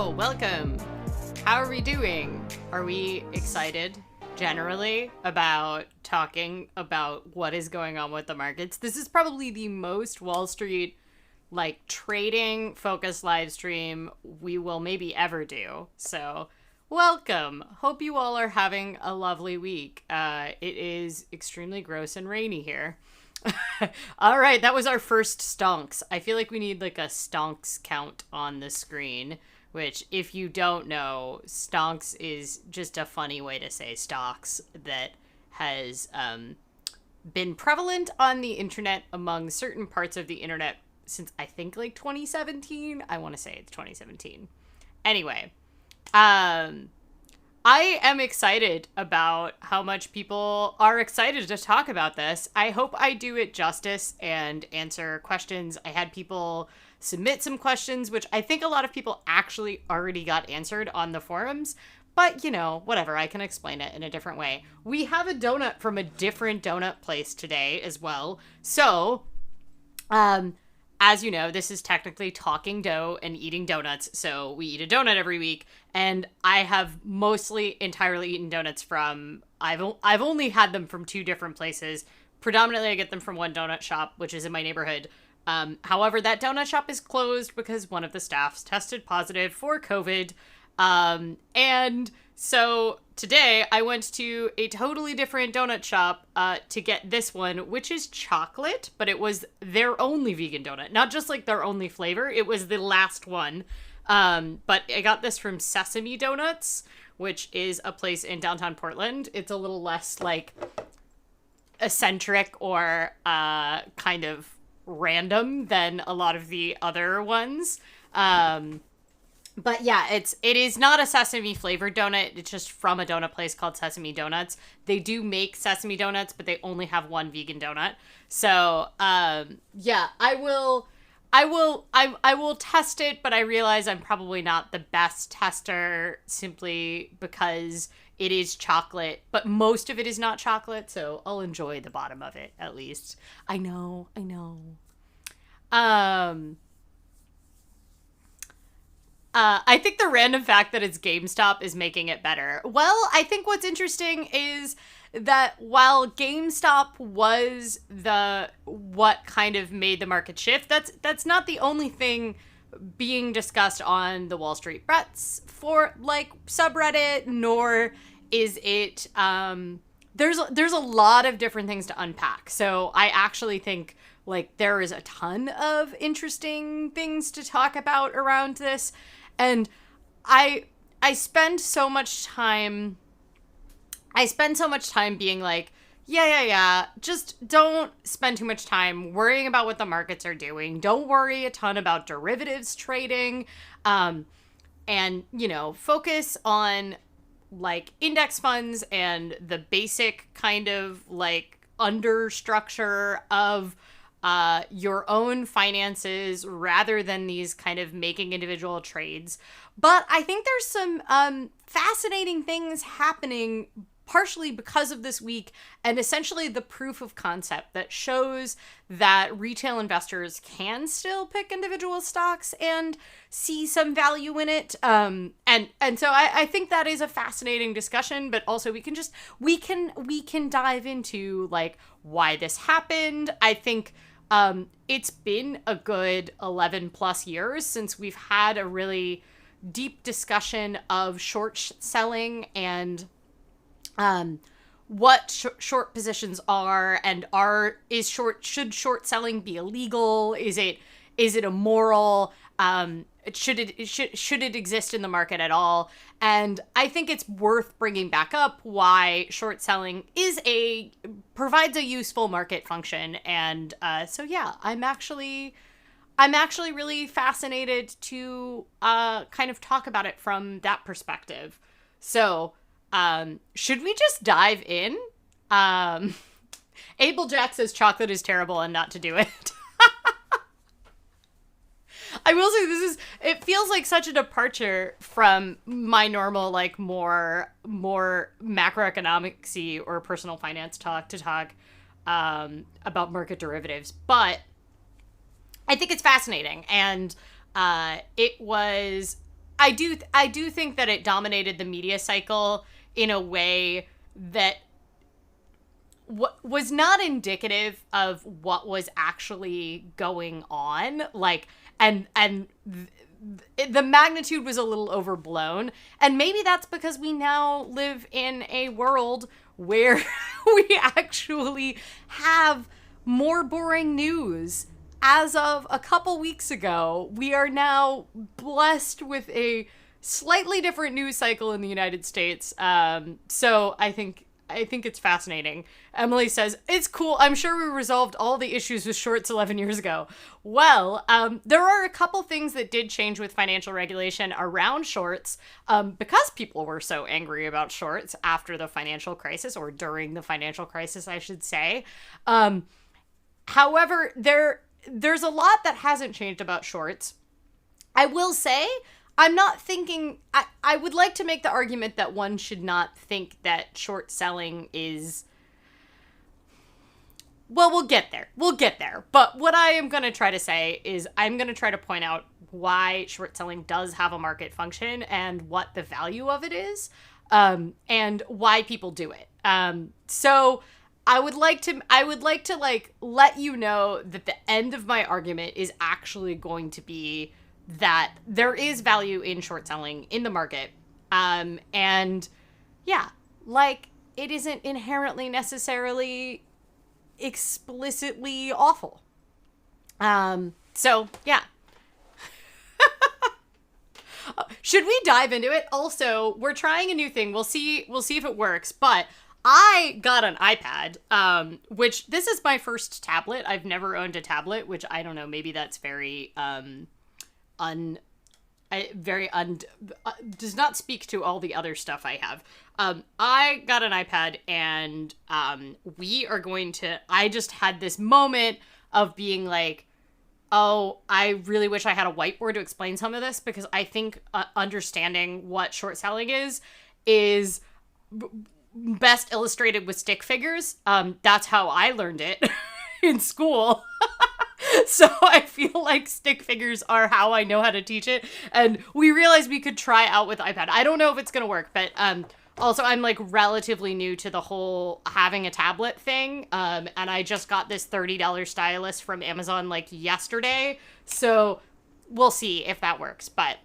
Hello, welcome. How are we doing? Are we excited generally about talking about what is going on with the markets? This is probably the most Wall Street trading focused live stream we will maybe ever do. So welcome. Hope you all are having a lovely week. It is extremely gross and rainy here. All right, that was our first stonks. I feel like we need like a stonks count on the screen, which if you don't know, stonks is just a funny way to say stocks that has been prevalent on the internet among certain parts of the internet since I think like 2017. I want to say it's 2017. Anyway, I am excited about how much people are excited to talk about this. I hope I do it justice and answer questions. I had people submit some questions, which I think a lot of people actually already got answered on the forums. But, you know, whatever, I can explain it in a different way. We have a donut from a different donut place today as well. So, as you know, this is technically talking dough and eating donuts, so we eat a donut every week, and I have mostly entirely eaten donuts from, I've only had them from two different places. Predominantly, I get them from one donut shop, which is in my neighborhood. However, that donut shop is closed because one of the staffs tested positive for COVID, and so today I went to a totally different donut shop to get this one, which is chocolate, but it was their only vegan donut. Not just like their only flavor, it was the last one. But I got this from Sesame Donuts, which is a place in downtown Portland. It's a little less like eccentric or kind of random than a lot of the other ones. But yeah, it is not a sesame flavored donut. It's just from a donut place called Sesame Donuts. They do make sesame donuts, but they only have one vegan donut. So, yeah, I will test it, but I realize I'm probably not the best tester simply because it is chocolate, but most of it is not chocolate. So I'll enjoy the bottom of it at least. I know. I think the random fact that it's GameStop is making it better. Well, I think what's interesting is that while GameStop was what kind of made the market shift, that's not the only thing being discussed on the Wall Street Bets for like subreddit, nor is it there's a lot of different things to unpack. So I actually think like there is a ton of interesting things to talk about around this. And I spend so much time being like, yeah, just don't spend too much time worrying about what the markets are doing. Don't worry a ton about derivatives trading. And, you know, focus on like index funds and the basic kind of like understructure of your own finances rather than these kind of making individual trades. But I think there's some fascinating things happening partially because of this week and essentially the proof of concept that shows that retail investors can still pick individual stocks and see some value in it. And so I think that is a fascinating discussion, but also we can dive into like why this happened. I think it's been a good 11 plus years since we've had a really deep discussion of short selling and what short positions are and should short selling be illegal? Is it immoral? Should it exist in the market at all? And I think it's worth bringing back up why short selling provides a useful market function. And so yeah, I'm actually really fascinated to kind of talk about it from that perspective. So should we just dive in? Abel Jack says chocolate is terrible and not to do it. I will say it feels like such a departure from my normal, like more macroeconomics-y or personal finance talk to talk about market derivatives. But I think it's fascinating. And it was, I do think that it dominated the media cycle in a way that was not indicative of what was actually going on. Like, and the magnitude was a little overblown, and maybe that's because we now live in a world where we actually have more boring news. As of a couple weeks ago, we are now blessed with a slightly different news cycle in the United States. So I think it's fascinating. Emily says, it's cool. I'm sure we resolved all the issues with shorts 11 years ago. Well, there are a couple things that did change with financial regulation around shorts, because people were so angry about shorts after the financial crisis, or during the financial crisis, I should say. However, there's a lot that hasn't changed about shorts. I will say, I'm not thinking, I would like to make the argument that one should not think that short selling is, well, we'll get there. But what I am going to try to say is I'm going to try to point out why short selling does have a market function and what the value of it is, and why people do it. So I would like to like let you know that the end of my argument is actually going to be that there is value in short selling in the market. And yeah, like, it isn't inherently necessarily explicitly awful. So yeah. Should we dive into it? Also, we're trying a new thing. We'll see if it works, but I got an iPad, which this is my first tablet. I've never owned a tablet, which I don't know, maybe that's very, does not speak to all the other stuff I have. I got an iPad, and I just had this moment of being like, oh, I really wish I had a whiteboard to explain some of this, because I think understanding what short selling is best illustrated with stick figures. That's how I learned it in school. So I feel like stick figures are how I know how to teach it. And we realized we could try out with iPad. I don't know if it's going to work, but also I'm like relatively new to the whole having a tablet thing. And I just got this $30 stylus from Amazon like yesterday. So we'll see if that works. But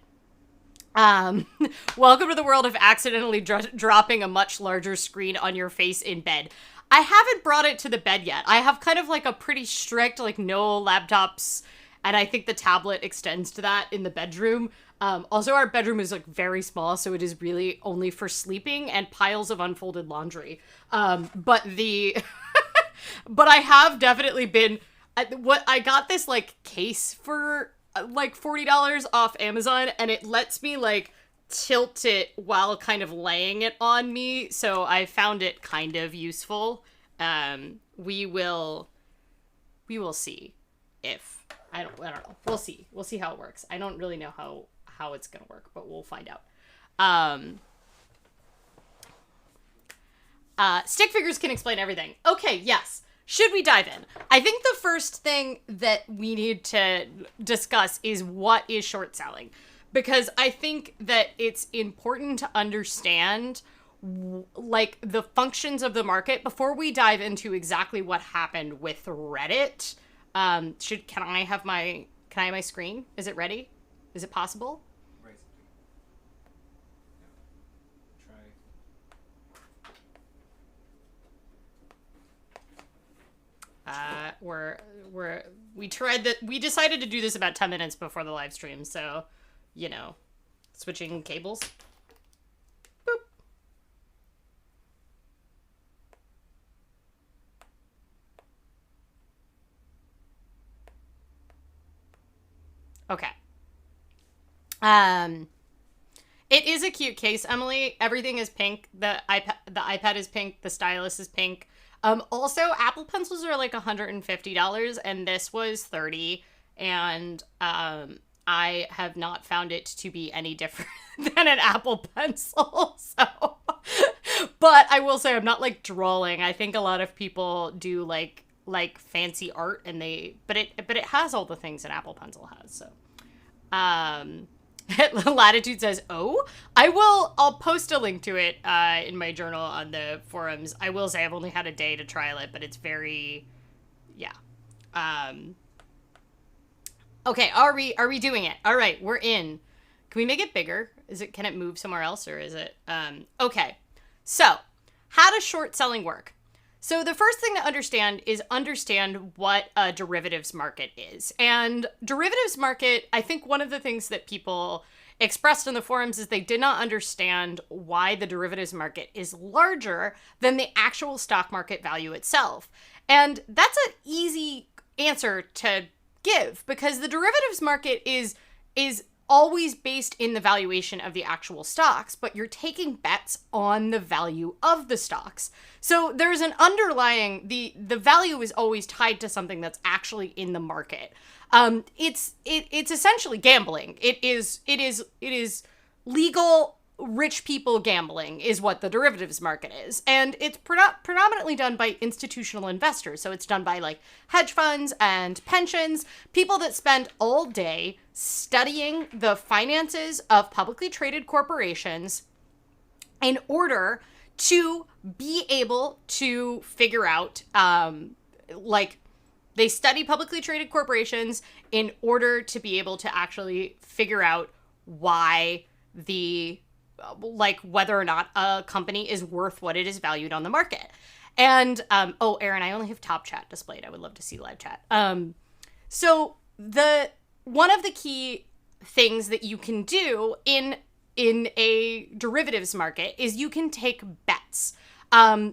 welcome to the world of accidentally dropping a much larger screen on your face in bed. I haven't brought it to the bed yet. I have kind of like a pretty strict, like, no laptops, and I think the tablet extends to that in the bedroom. Also, our bedroom is like very small, so it is really only for sleeping and piles of unfolded laundry. But but I have definitely been, I got this like case for like $40 off Amazon, and it lets me like tilt it while kind of laying it on me, so I found it kind of useful. We will see if I don't know. We'll see how it works. I don't really know how it's gonna work, but we'll find out. Stick figures can explain everything. Okay, yes. Should we dive in? I think the first thing that we need to discuss is what is short selling. Because I think that it's important to understand like the functions of the market before we dive into exactly what happened with Reddit. Can I have my screen? Is it ready? Is it possible? Right. Yeah, try. We decided to do this about 10 minutes before the live stream, so, you know, switching cables. Boop. Okay. It is a cute case, Emily. Everything is pink. The iPad is pink. The stylus is pink. Also, Apple pencils are like $150, and this was $30, and I have not found it to be any different than an Apple pencil. So, but I will say I'm not like drawing. I think a lot of people do like fancy art, and but it has all the things an Apple pencil has. So, Latitude says, "Oh, I'll post a link to it in my journal on the forums. I will say I've only had a day to trial it, but it's very, yeah. Okay, are we doing it? All right, we're in. Can we make it bigger? Can it move somewhere else, or is it, okay. So, how does short selling work? So the first thing to understand is understand what a derivatives market is. And derivatives market, I think one of the things that people expressed in the forums is they did not understand why the derivatives market is larger than the actual stock market value itself. And that's an easy answer to give, because the derivatives market is always based in the valuation of the actual stocks, but you're taking bets on the value of the stocks. So there's an underlying, the value is always tied to something that's actually in the market. It's essentially gambling. It is legal rich people gambling is what the derivatives market is. And it's predominantly done by institutional investors. So it's done by like hedge funds and pensions, people that spend all day studying the finances of publicly traded corporations in order to be able to figure out, they study publicly traded corporations in order to be able to actually figure out why whether or not a company is worth what it is valued on the market. And, Aaron, I only have top chat displayed. I would love to see live chat. So one of the key things that you can do in a derivatives market is you can take bets.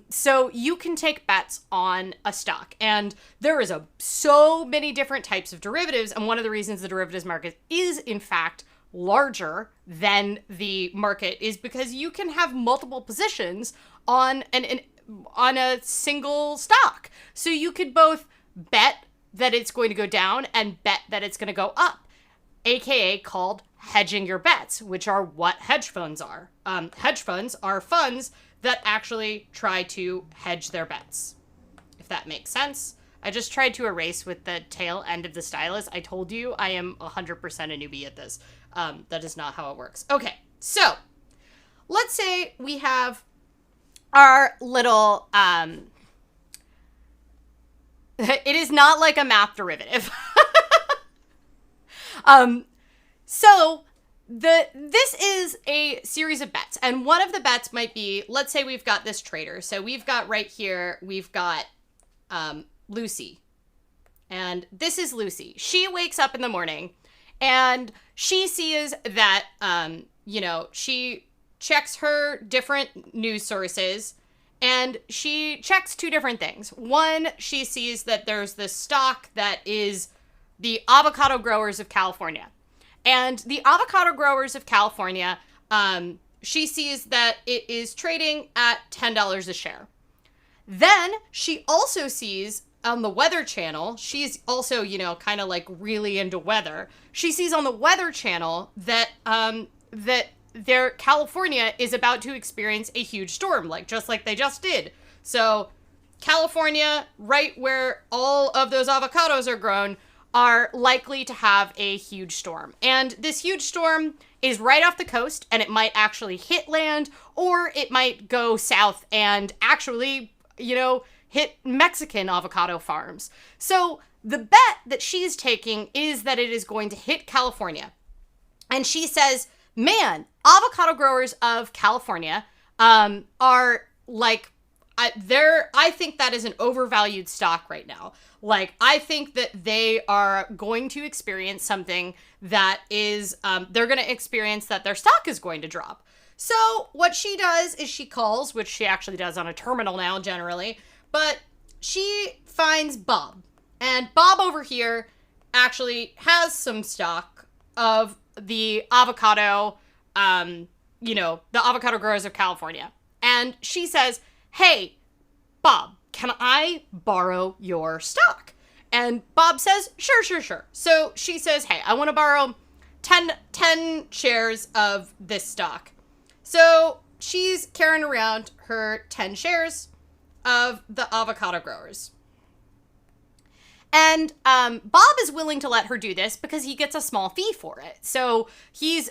So you can take bets on a stock, and there is so many different types of derivatives. And one of the reasons the derivatives market is in fact larger than the market is because you can have multiple positions on a single stock. So you could both bet that it's going to go down and bet that it's going to go up, aka called hedging your bets, which are what hedge funds are. Hedge funds are funds that actually try to hedge their bets, if that makes sense. I just tried to erase with the tail end of the stylus. I told you I am 100% a newbie at this. That is not how it works. Okay, so let's say we have our little, it is not like a math derivative. So this is a series of bets, and one of the bets might be, let's say we've got this trader. So we've got right here, we've got Lucy, and this is Lucy. She wakes up in the morning and she sees that, she checks her different news sources, and she checks two different things. One, she sees that there's this stock that is the avocado growers of California. And the avocado growers of California, she sees that it is trading at $10 a share. Then she also sees on the Weather Channel, she's also, kind of like really into weather. She sees on the Weather Channel that California is about to experience a huge storm, just like they just did. So California, right where all of those avocados are grown, are likely to have a huge storm. And this huge storm is right off the coast, and it might actually hit land, or it might go south and actually, hit Mexican avocado farms. So the bet that she's taking is that it is going to hit California. And she says, man, avocado growers of California are like, I think that is an overvalued stock right now. I think that they are going to experience something that is, they're going to experience that their stock is going to drop. So what she does is she calls, which she actually does on a terminal now generally, but she finds Bob. And Bob over here actually has some stock of the avocado, the avocado growers of California. And she says, hey, Bob, can I borrow your stock? And Bob says, sure. So she says, hey, I want to borrow 10 shares of this stock. So she's carrying around her 10 shares of the avocado growers. And Bob is willing to let her do this because he gets a small fee for it. So he's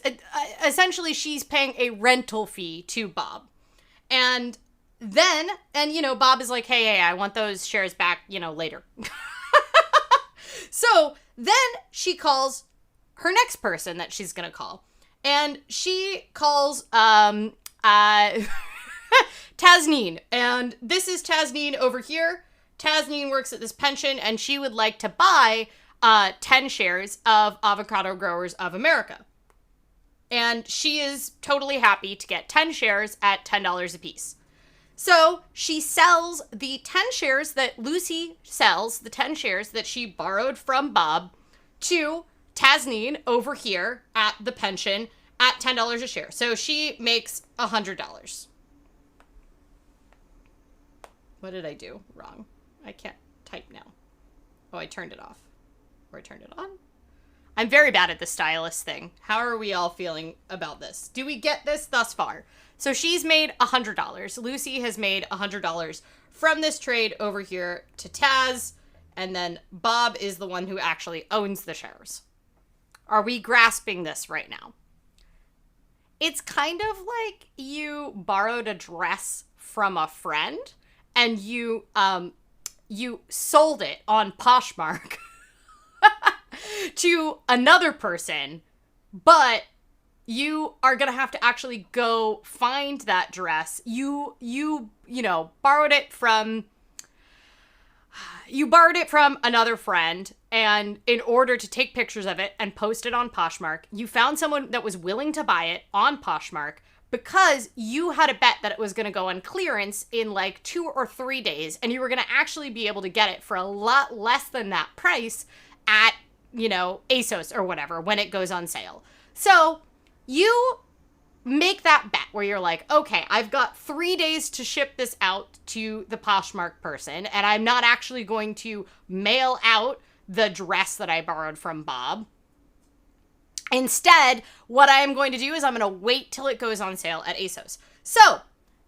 essentially, she's paying a rental fee to Bob. And then, Bob is like, hey, I want those shares back, later. So then she calls her next person that she's going to call. And she calls Tasneen. And this is Tasneen over here. Tasneen works at this pension, and she would like to buy 10 shares of Avocado Growers of America. And she is totally happy to get 10 shares at $10 a piece. So she sells the 10 shares that Lucy sells, the 10 shares that she borrowed from Bob, to Tasneen over here at the pension at $10 a share. So she makes $100. What did I do wrong? I can't type now. Oh, I turned it off. Or I turned it on. I'm very bad at the stylist thing. How are we all feeling about this? Do we get this thus far? So she's made $100. Lucy has made $100 from this trade over here to Taz. And then Bob is the one who actually owns the shares. Are we grasping this right now? It's kind of like you borrowed a dress from a friend and you sold it on Poshmark to another person, but you are going to have to actually go find that dress. You borrowed it from another friend, and in order to take pictures of it and post it on Poshmark, you found someone that was willing to buy it on Poshmark because you had a bet that it was going to go on clearance in like 2 or 3 days, and you were going to actually be able to get it for a lot less than that price at, ASOS or whatever when it goes on sale. So you make that bet where you're like, okay, I've got 3 days to ship this out to the Poshmark person, and I'm not actually going to mail out the dress that I borrowed from Bob. Instead, what I am going to do is I'm going to wait till it goes on sale at ASOS. So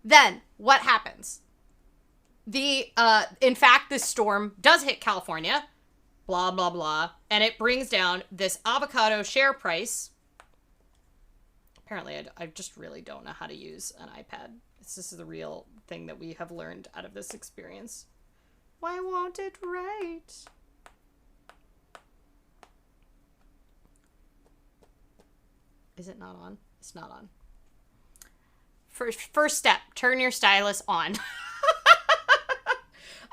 then what happens? In fact, this storm does hit California, blah, blah, blah, and it brings down this avocado share price. Apparently, I just really don't know how to use an iPad. This is the real thing that we have learned out of this experience. Why won't it write? Is it not on? It's not on. First step, turn your stylus on.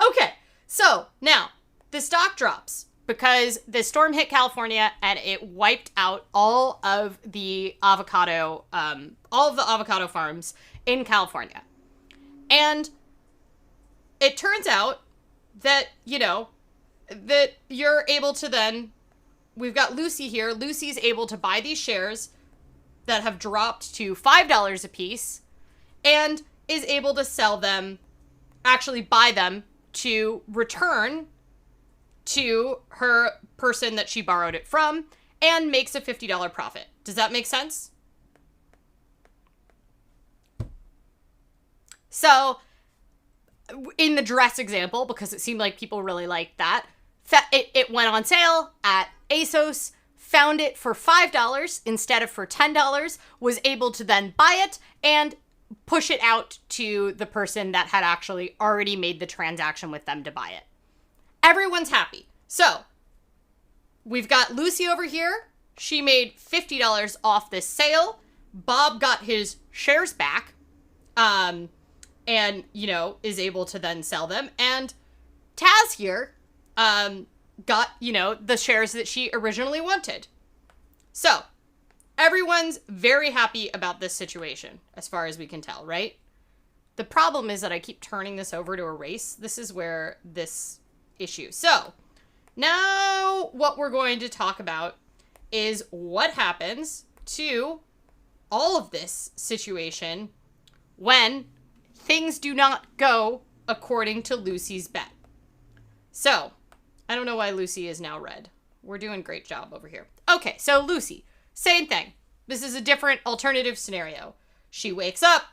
Okay, so now the stock drops because the storm hit California and it wiped out all of the avocado farms in California. And it turns out that, that you're able to then, we've got Lucy here. Lucy's able to buy these shares that have dropped to $5 a piece and is able to sell them, actually buy them to return to her person that she borrowed it from and makes a $50 profit. Does that make sense? So in the dress example, because it seemed like people really liked that, it went on sale at ASOS, found it for $5 instead of for $10, was able to then buy it and push it out to the person that had actually already made the transaction with them to buy it. Everyone's happy. So we've got Lucy over here. She made $50 off this sale. Bob got his shares back, and, is able to then sell them. And Taz here, got, the shares that she originally wanted. So everyone's very happy about this situation, as far as we can tell, right? The problem is that I keep turning this over to erase. This is where this issue. So now what we're going to talk about is what happens to all of this situation when things do not go according to Lucy's bet. So I don't know why Lucy is now red. We're doing a great job over here. Okay, so Lucy, same thing. This is a different alternative scenario. She wakes up.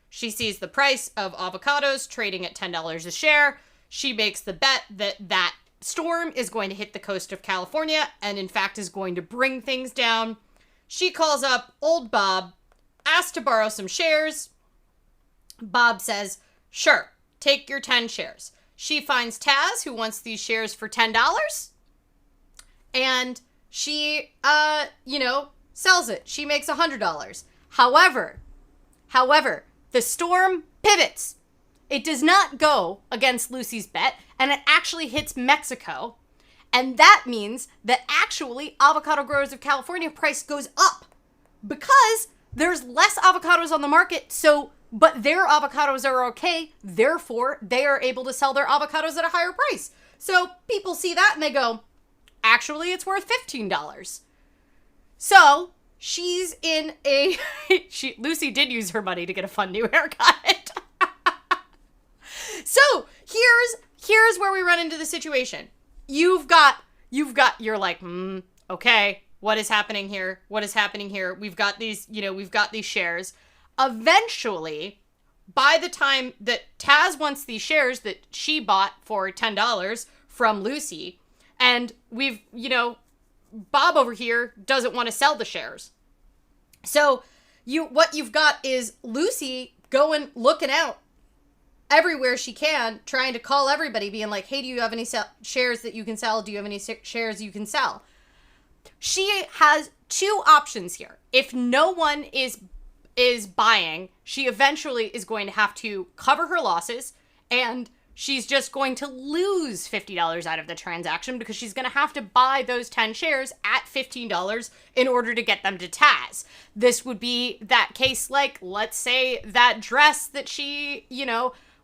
She sees the price of avocados trading at $10 a share. She makes the bet that storm is going to hit the coast of California and in fact is going to bring things down. She calls up old Bob, asks to borrow some shares. Bob says, sure, take your 10 shares. She finds Taz, who wants these shares for $10, and she, sells it. She makes $100. However, the storm pivots. It does not go against Lucy's bet, and it actually hits Mexico. And that means that actually avocado growers of California price goes up because there's less avocados on the market. But their avocados are okay. Therefore, they are able to sell their avocados at a higher price. So people see that and they go, actually, it's worth $15. So she's in Lucy did use her money to get a fun new haircut. So here's where we run into the situation. You're like, okay, what is happening here? What is happening here? We've got these shares. Eventually, by the time that Taz wants these shares that she bought for $10 from Lucy, and Bob over here doesn't want to sell the shares. So what you've got is Lucy looking out everywhere she can, trying to call everybody, being like, hey, do you have any shares that you can sell? Do you have any shares you can sell? She has two options here. If no one is buying, she eventually is going to have to cover her losses, and she's just going to lose $50 out of the transaction because she's going to have to buy those 10 shares at $15 in order to get them to Taz. This would be that case like, let's say that dress that she,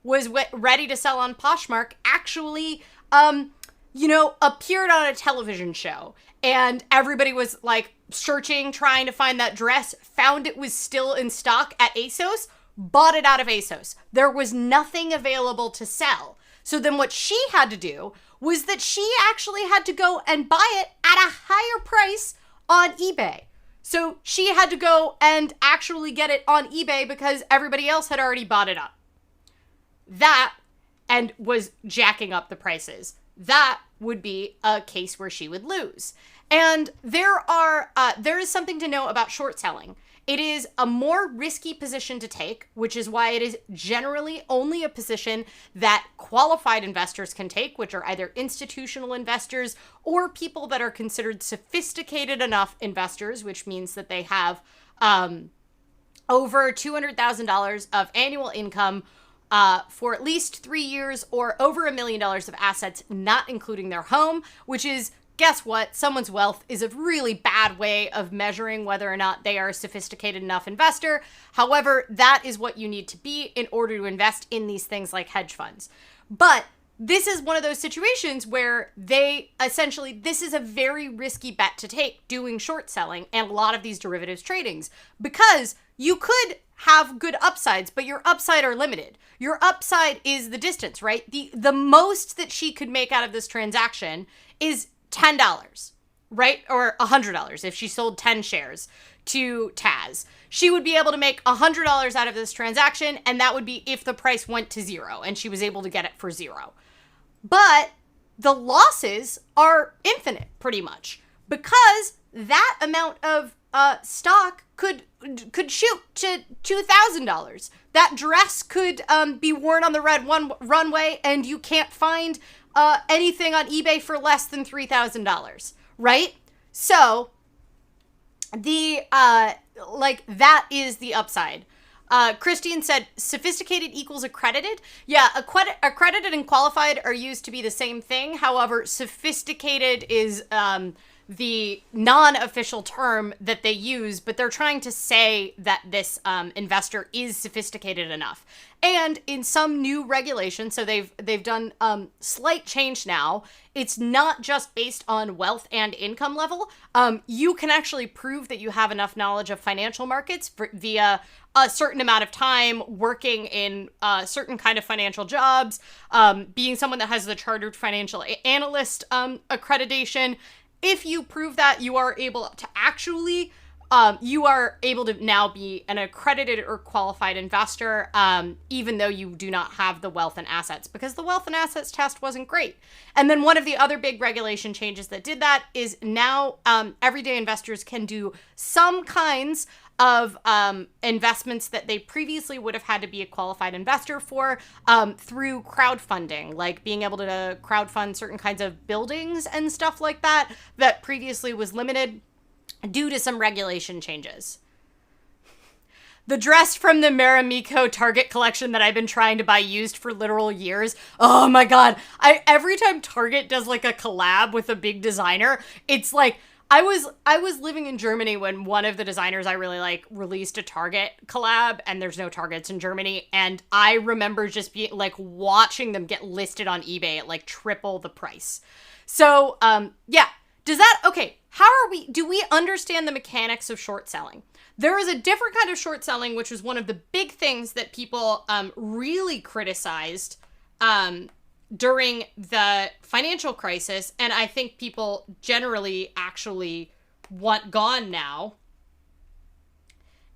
was ready to sell on Poshmark actually, appeared on a television show. And everybody was like searching, trying to find that dress, found it was still in stock at ASOS, bought it out of ASOS. There was nothing available to sell. So then what she had to do was that she actually had to go and buy it at a higher price on eBay. So she had to go and actually get it on eBay because everybody else had already bought it up. That, and was jacking up the prices. That would be a case where she would lose. And there is something to know about short selling. It is a more risky position to take, which is why it is generally only a position that qualified investors can take, which are either institutional investors or people that are considered sophisticated enough investors, which means that they have over $200,000 of annual income for at least 3 years or over $1 million of assets, not including their home, which is, guess what? Someone's wealth is a really bad way of measuring whether or not they are a sophisticated enough investor. However, that is what you need to be in order to invest in these things like hedge funds. But this is one of those situations where this is a very risky bet to take doing short selling and a lot of these derivatives tradings, because you could have good upsides, but your upside are limited. Your upside is the distance, right? The most that she could make out of this transaction is $10, right? Or $100 if she sold 10 shares to Taz. She would be able to make $100 out of this transaction, and that would be if the price went to zero and she was able to get it for zero. But the losses are infinite, pretty much, because that amount of stock could shoot to $2,000. That dress could be worn on the red runway, and you can't find anything on eBay for less than $3,000, right? So that is the upside. Christine said, sophisticated equals accredited. Yeah, accredited and qualified are used to be the same thing. However, sophisticated is the non-official term that they use, but they're trying to say that this investor is sophisticated enough. And in some new regulations, so they've done slight change now. It's not just based on wealth and income level. You can actually prove that you have enough knowledge of financial markets via a certain amount of time working in certain kind of financial jobs, being someone that has the Chartered Financial Analyst accreditation. If you prove that, you are able to actually you are able to now be an accredited or qualified investor, even though you do not have the wealth and assets, because the wealth and assets test wasn't great. And then one of the other big regulation changes that did that is now everyday investors can do some kinds of investments that they previously would have had to be a qualified investor for through crowdfunding, like being able to crowdfund certain kinds of buildings and stuff like that, that previously was limited due to some regulation changes. The dress from the Marimekko Target collection that I've been trying to buy used for literal years. Oh my God. Every time Target does like a collab with a big designer, it's like, I was living in Germany when one of the designers I really like released a Target collab, and there's no Targets in Germany. And I remember just being like watching them get listed on eBay at like triple the price. So, yeah. Okay, do we understand the mechanics of short selling? There is a different kind of short selling, which was one of the big things that people really criticized during the financial crisis, and I think people generally actually want gone now.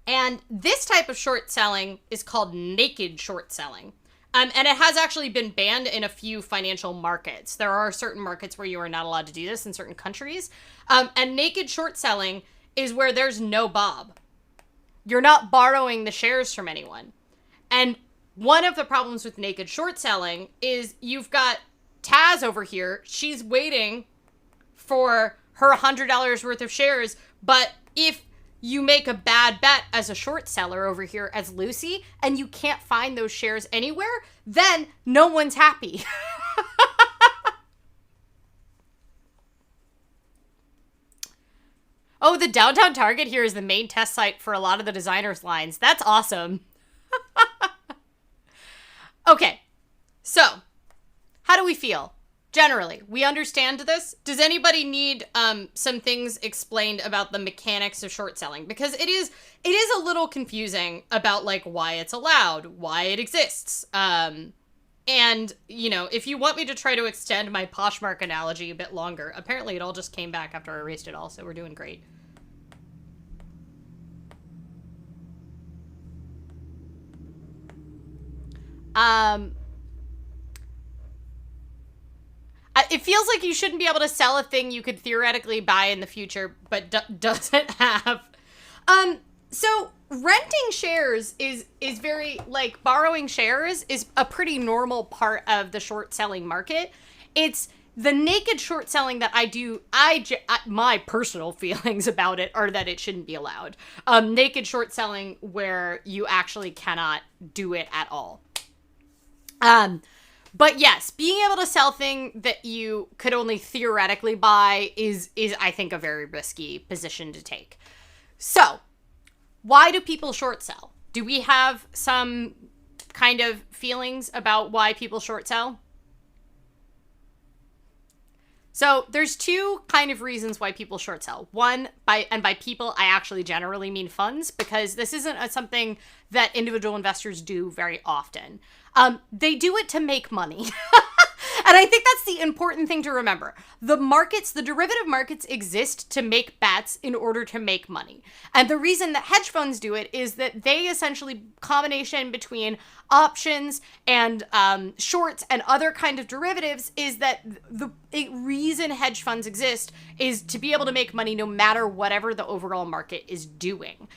And this type of short selling is called naked short selling. And it has actually been banned in a few financial markets. There are certain markets where you are not allowed to do this in certain countries. And naked short selling is where there's no Bob. You're not borrowing the shares from anyone. And one of the problems with naked short selling is you've got Taz over here. She's waiting for her $100 worth of shares. But if you make a bad bet as a short seller over here as Lucy, and you can't find those shares anywhere, then no one's happy. Oh, the downtown Target here is the main test site for a lot of the designers' lines. That's awesome. Okay, so how do we feel? Generally, we understand this. Does anybody need some things explained about the mechanics of short selling? Because it is a little confusing about like why it's allowed, why it exists. And, you know, if you want me to try to extend my Poshmark analogy a bit longer, apparently it all just came back after I erased it all, so we're doing great. It feels like you shouldn't be able to sell a thing you could theoretically buy in the future, but doesn't have. So renting shares is very, like, borrowing shares is a pretty normal part of the short selling market. It's the naked short selling that my personal feelings about it are that it shouldn't be allowed. Naked short selling where you actually cannot do it at all. But yes, being able to sell thing that you could only theoretically buy is I think a very risky position to take. So, why do people short sell? Do we have some kind of feelings about why people short sell? So there's two kind of reasons why people short sell. One, by people, I actually generally mean funds, because this isn't something that individual investors do very often. They do it to make money. And I think that's the important thing to remember. The derivative markets exist to make bets in order to make money. And the reason that hedge funds do it is that they essentially, combination between options and shorts and other kind of derivatives, is that the reason hedge funds exist is to be able to make money no matter whatever the overall market is doing.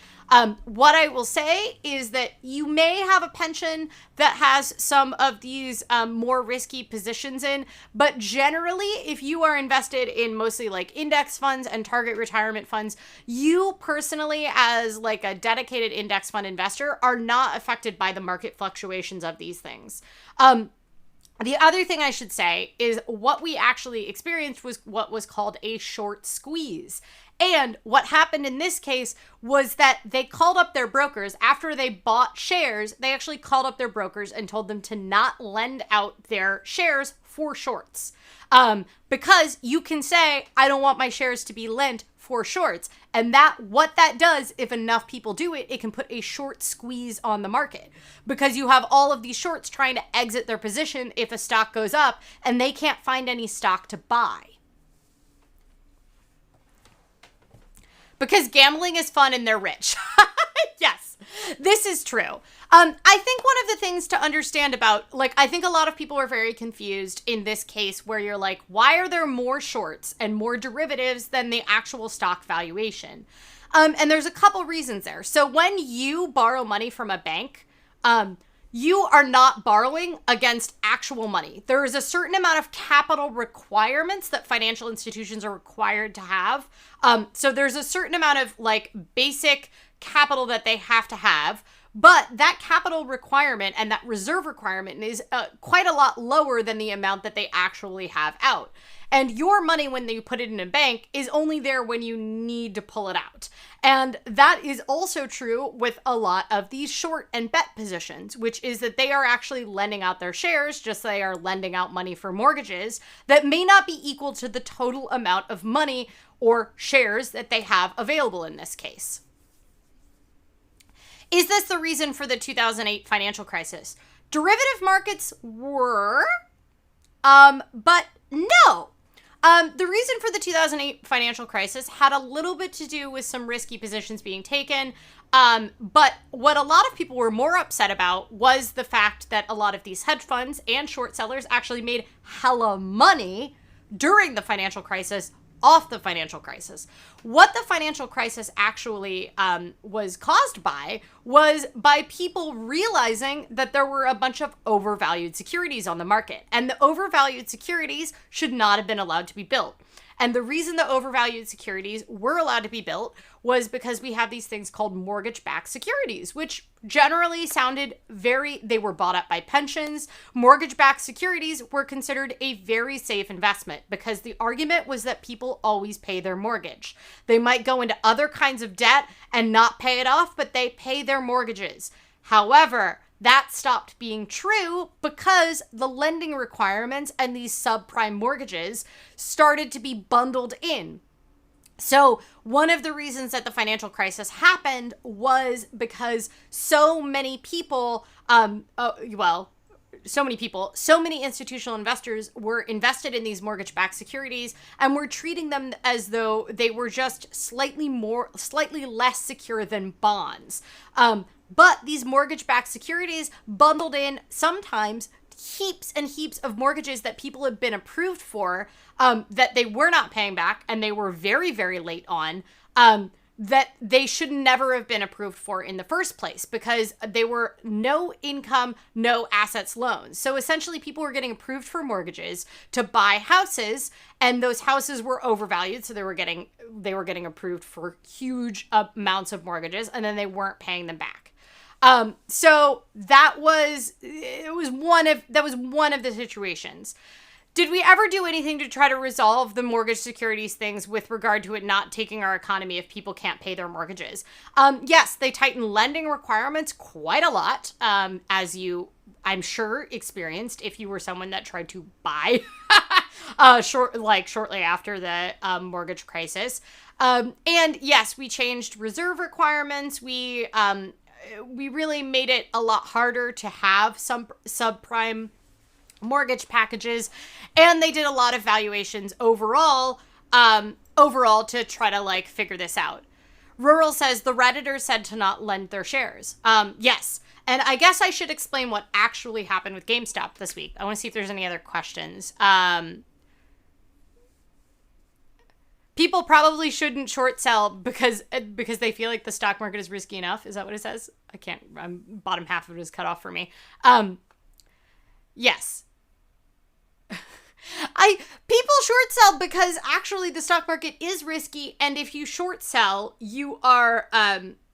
What I will say is that you may have a pension that has some of these more risky positions in, but generally, if you are invested in mostly like index funds and target retirement funds, you personally, as like a dedicated index fund investor, are not affected by the market fluctuations of these things. The other thing I should say is what we actually experienced was what was called a short squeeze. And what happened in this case was that they called up their brokers after they bought shares. They actually called up their brokers and told them to not lend out their shares for shorts. Because you can say, I don't want my shares to be lent for shorts. And what that does, if enough people do it, it can put a short squeeze on the market. Because you have all of these shorts trying to exit their position if a stock goes up, and they can't find any stock to buy. because gambling is fun and they're rich. Yes, this is true. I think one of the things to understand about, like, I think a lot of people are very confused in this case where you're like, why are there more shorts and more derivatives than the actual stock valuation? And there's a couple reasons there. So when you borrow money from a bank, you are not borrowing against actual money. There is a certain amount of capital requirements that financial institutions are required to have. So there's a certain amount of like basic capital that they have to have. But that capital requirement and that reserve requirement is quite a lot lower than the amount that they actually have out. And your money, when you put it in a bank, is only there when you need to pull it out. And that is also true with a lot of these short and bet positions, which is that they are actually lending out their shares, just they are lending out money for mortgages that may not be equal to the total amount of money or shares that they have available in this case. Is this the reason for the 2008 financial crisis? Derivative markets were, but no. The reason for the 2008 financial crisis had a little bit to do with some risky positions being taken. But what a lot of people were more upset about was the fact that a lot of these hedge funds and short sellers actually made hella money during the financial crisis off the financial crisis. What the financial crisis actually was caused by was by people realizing that there were a bunch of overvalued securities on the market, and the overvalued securities should not have been allowed to be built. And the reason the overvalued securities were allowed to be built was because we have these things called mortgage-backed securities, which generally sounded they were bought up by pensions. Mortgage-backed securities were considered a very safe investment because the argument was that people always pay their mortgage. They might go into other kinds of debt and not pay it off, but they pay their mortgages. However, that stopped being true because the lending requirements and these subprime mortgages started to be bundled in. So one of the reasons that the financial crisis happened was because so many institutional investors were invested in these mortgage-backed securities and were treating them as though they were just slightly less secure than bonds. But these mortgage-backed securities bundled in sometimes heaps and heaps of mortgages that people had been approved for that they were not paying back and they were very, very late on that they should never have been approved for in the first place because they were no income, no assets loans. So essentially people were getting approved for mortgages to buy houses and those houses were overvalued. So they were getting approved for huge amounts of mortgages and then they weren't paying them back. So that was one of the situations. Did we ever do anything to try to resolve the mortgage securities things with regard to it not taking our economy if people can't pay their mortgages? Yes, they tightened lending requirements quite a lot, as you, I'm sure, experienced if you were someone that tried to buy shortly after the mortgage crisis. And yes, we changed reserve requirements. We really made it a lot harder to have some subprime mortgage packages, and they did a lot of valuations overall to try to figure this out. Rural says the redditors said to not lend their shares. Yes, and I guess I should explain what actually happened with GameStop this week. I want to see if there's any other questions. People probably shouldn't short sell because they feel like the stock market is risky enough. Is that what it says? I can't. Bottom half of it is cut off for me. Yes. People short sell because actually the stock market is risky, and if you short sell, you are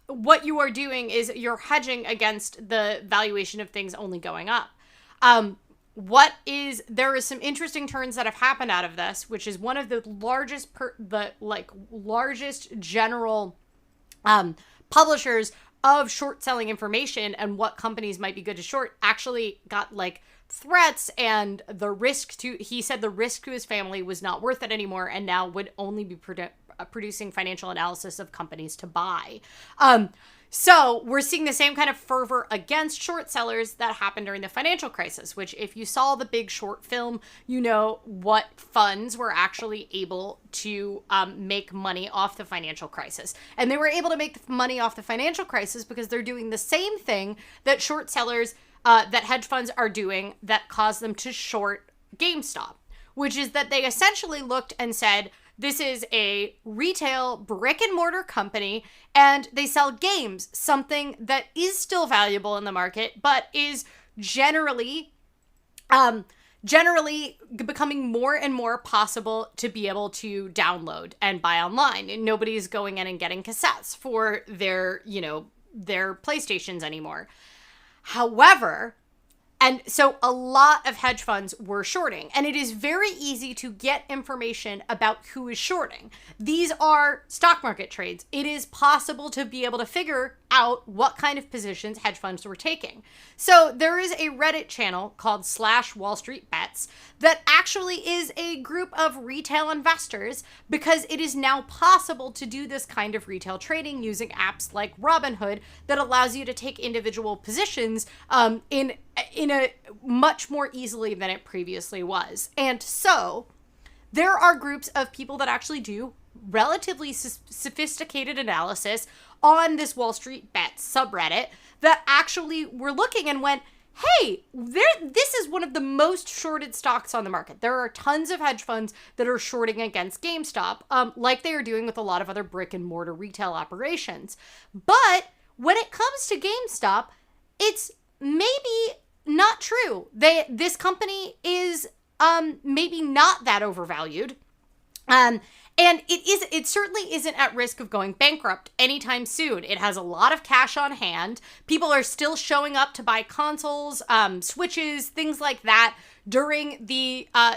what you are doing is you're hedging against the valuation of things only going up. There is some interesting turns that have happened out of this, which is one of the largest general publishers of short selling information and what companies might be good to short actually got threats, and he said the risk to his family was not worth it anymore and now would only be producing financial analysis of companies to buy. So we're seeing the same kind of fervor against short sellers that happened during the financial crisis, which if you saw the Big Short film, you know what funds were actually able to make money off the financial crisis. And they were able to make money off the financial crisis because they're doing the same thing that short sellers, that hedge funds are doing that caused them to short GameStop, which is that they essentially looked and said, this is a retail brick and mortar company and they sell games, something that is still valuable in the market, but is generally becoming more and more possible to be able to download and buy online. And nobody's going in and getting cassettes for their PlayStations anymore. However, and so a lot of hedge funds were shorting, and it is very easy to get information about who is shorting. These are stock market trades. It is possible to be able to figure out what kind of positions hedge funds were taking. So there is a Reddit channel called /WallStreetBets that actually is a group of retail investors, because it is now possible to do this kind of retail trading using apps like Robinhood that allows you to take individual positions in a much more easily than it previously was. And so there are groups of people that actually do relatively sophisticated analysis on this Wall Street Bets subreddit that actually were looking and went, hey, this is one of the most shorted stocks on the market. There are tons of hedge funds that are shorting against GameStop, like they are doing with a lot of other brick and mortar retail operations. But when it comes to GameStop, it's maybe not true. This company is maybe not that overvalued. And it certainly isn't at risk of going bankrupt anytime soon. It has a lot of cash on hand. People are still showing up to buy consoles, Switches, things like that during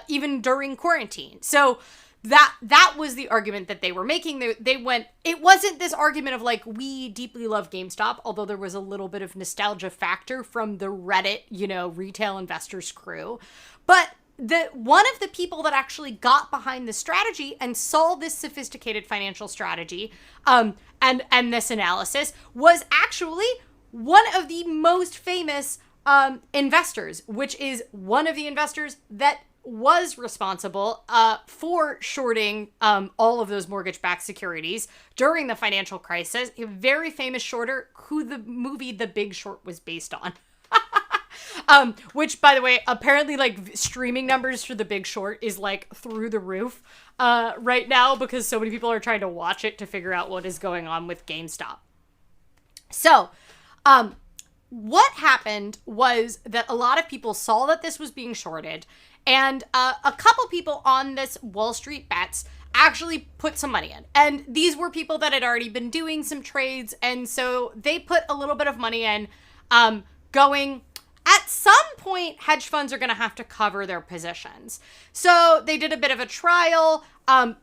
even during quarantine. So that was the argument that they were making. It wasn't this argument of like, we deeply love GameStop, although there was a little bit of nostalgia factor from the Reddit, retail investors crew. But one of the people that actually got behind the strategy and saw this sophisticated financial strategy and this analysis was actually one of the most famous investors, which is one of the investors that was responsible for shorting all of those mortgage-backed securities during the financial crisis. A very famous shorter who the movie The Big Short was based on. Which, by the way, apparently, like, streaming numbers for The Big Short is, like, through the roof right now because so many people are trying to watch it to figure out what is going on with GameStop. So, what happened was that a lot of people saw that this was being shorted, and a couple people on this Wall Street Bets actually put some money in. And these were people that had already been doing some trades, and so they put a little bit of money in, going, at some point, hedge funds are going to have to cover their positions. So they did a bit of a trial.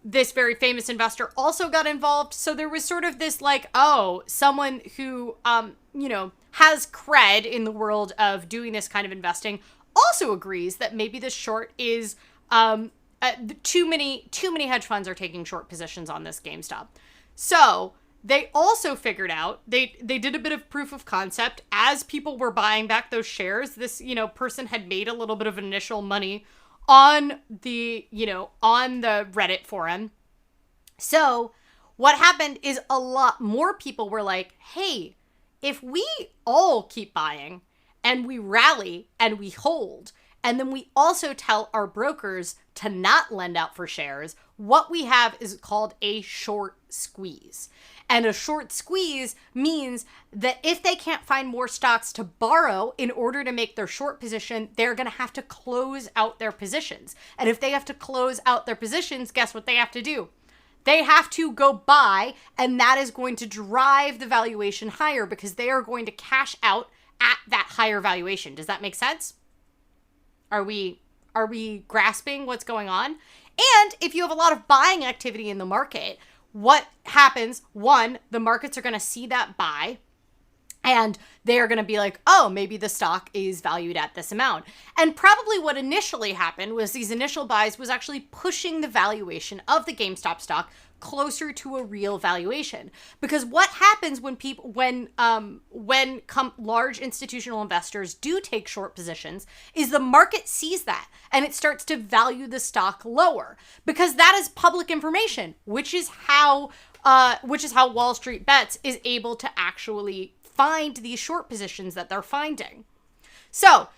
This very famous investor also got involved. So there was sort of this like, oh, someone who, has cred in the world of doing this kind of investing also agrees that maybe this short is too many hedge funds are taking short positions on this GameStop. So they also figured out, they did a bit of proof of concept as people were buying back those shares. This, person had made a little bit of initial money on the Reddit forum. So what happened is a lot more people were like, hey, if we all keep buying and we rally and we hold, and then we also tell our brokers to not lend out for shares, what we have is called a short squeeze. And a short squeeze means that if they can't find more stocks to borrow in order to make their short position, they're going to have to close out their positions. And if they have to close out their positions, guess what they have to do? They have to go buy, and that is going to drive the valuation higher because they are going to cash out at that higher valuation. Does that make sense? Are we grasping what's going on? And if you have a lot of buying activity in the market, what happens? One, the markets are going to see that buy, And they're going to be like, oh, maybe the stock is valued at this amount. And probably what initially happened was these initial buys was actually pushing the valuation of the GameStop stock closer to a real valuation. Because what happens when large institutional investors do take short positions is the market sees that and it starts to value the stock lower, because that is public information, which is how Wall Street Bets is able to actually find these short positions that they're finding. So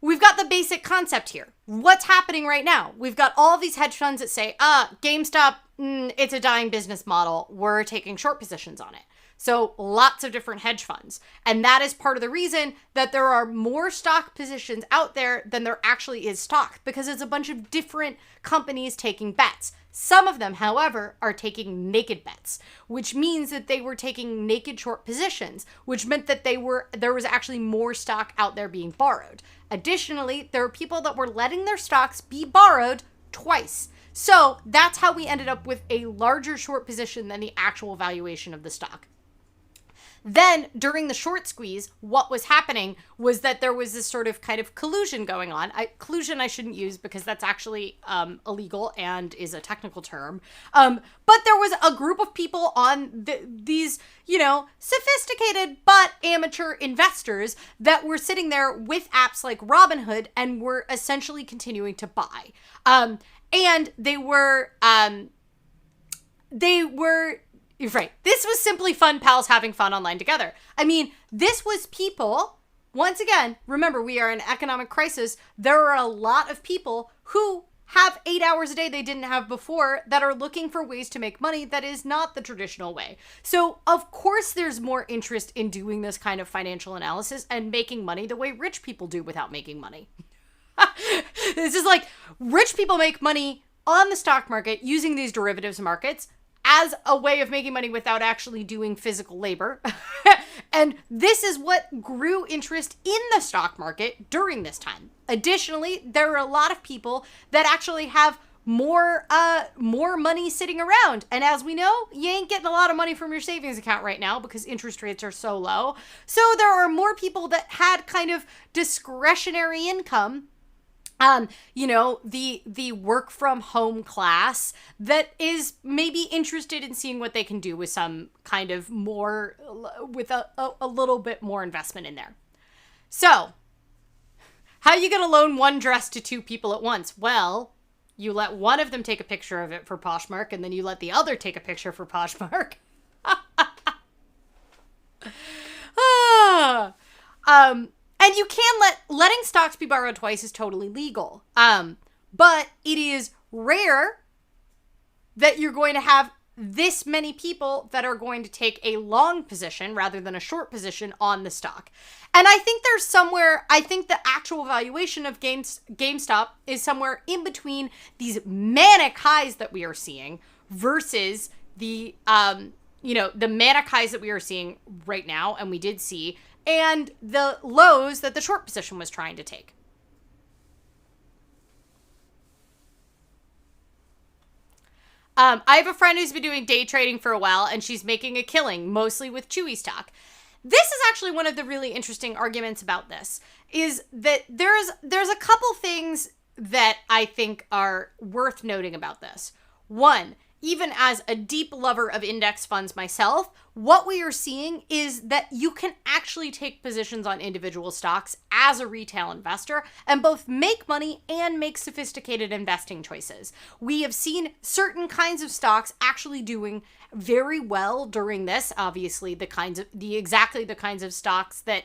we've got the basic concept here. What's happening right now? We've got all of these hedge funds that say, GameStop, it's a dying business model. We're taking short positions on it. So lots of different hedge funds. And that is part of the reason that there are more stock positions out there than there actually is stock, because it's a bunch of different companies taking bets. Some of them, however, are taking naked bets, which means that they were taking naked short positions, which meant that there was actually more stock out there being borrowed. Additionally, there are people that were letting their stocks be borrowed twice. So that's how we ended up with a larger short position than the actual valuation of the stock. Then during the short squeeze, what was happening was that there was this sort of kind of collusion going on. Collusion I shouldn't use because that's actually illegal and is a technical term. But there was a group of people on these, sophisticated but amateur investors that were sitting there with apps like Robinhood and were essentially continuing to buy. And they were right. This was simply fun pals having fun online together. I mean, this was people, once again, remember, we are in an economic crisis. There are a lot of people who have 8 hours a day they didn't have before that are looking for ways to make money that is not the traditional way. So, of course, there's more interest in doing this kind of financial analysis and making money the way rich people do without making money. This is like rich people make money on the stock market using these derivatives markets as a way of making money without actually doing physical labor. And this is what grew interest in the stock market during this time. Additionally, there are a lot of people that actually have more money sitting around. And as we know, you ain't getting a lot of money from your savings account right now because interest rates are so low. So there are more people that had kind of discretionary income, the work from home class that is maybe interested in seeing what they can do with some kind of more, with a little bit more investment in there. So how are you going to loan one dress to two people at once? Well, you let one of them take a picture of it for Poshmark, and then you let the other take a picture for Poshmark. And you can letting stocks be borrowed twice is totally legal. But it is rare that you're going to have this many people that are going to take a long position rather than a short position on the stock. And I think the actual valuation of GameStop is somewhere in between these manic highs that we are seeing versus the manic highs that we are seeing right now, and we did see, and the lows that the short position was trying to take. I have a friend who's been doing day trading for a while, and she's making a killing, mostly with Chewy stock. This is actually one of the really interesting arguments about this, is that there's a couple things that I think are worth noting about this. One, even as a deep lover of index funds myself, what we are seeing is that you can actually take positions on individual stocks as a retail investor and both make money and make sophisticated investing choices. We have seen certain kinds of stocks actually doing very well during this. Obviously, exactly the kinds of stocks that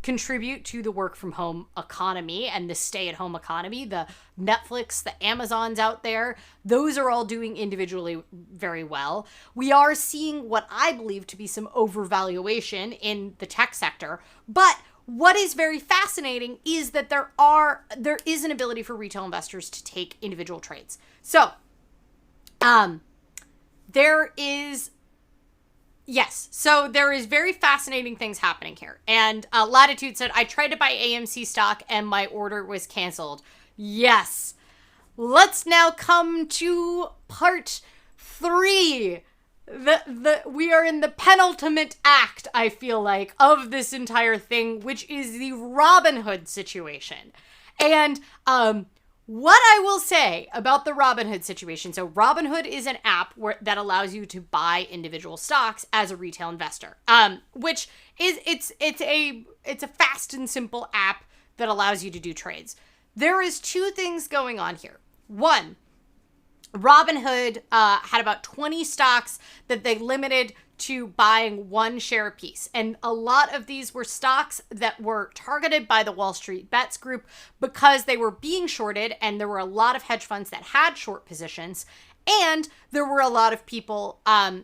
contribute to the work from home economy and the stay at home economy, the Netflix, the Amazons out there, those are all doing individually very well. We are seeing what I believe to be some overvaluation in the tech sector, but what is very fascinating is that there is an ability for retail investors to take individual trades. So, there is very fascinating things happening here. And Latitude said, I tried to buy AMC stock and my order was canceled. Yes. Let's now come to part 3. we are in the penultimate act, I feel like, of this entire thing, which is the Robinhood situation. And what I will say about the Robinhood situation, so Robinhood is an app that allows you to buy individual stocks as a retail investor, which is it's a fast and simple app that allows you to do trades. There is two things going on here. One, Robinhood had about 20 stocks that they limited to buying one share a piece. And a lot of these were stocks that were targeted by the Wall Street Bets group because they were being shorted, and there were a lot of hedge funds that had short positions. And there were a lot of people, and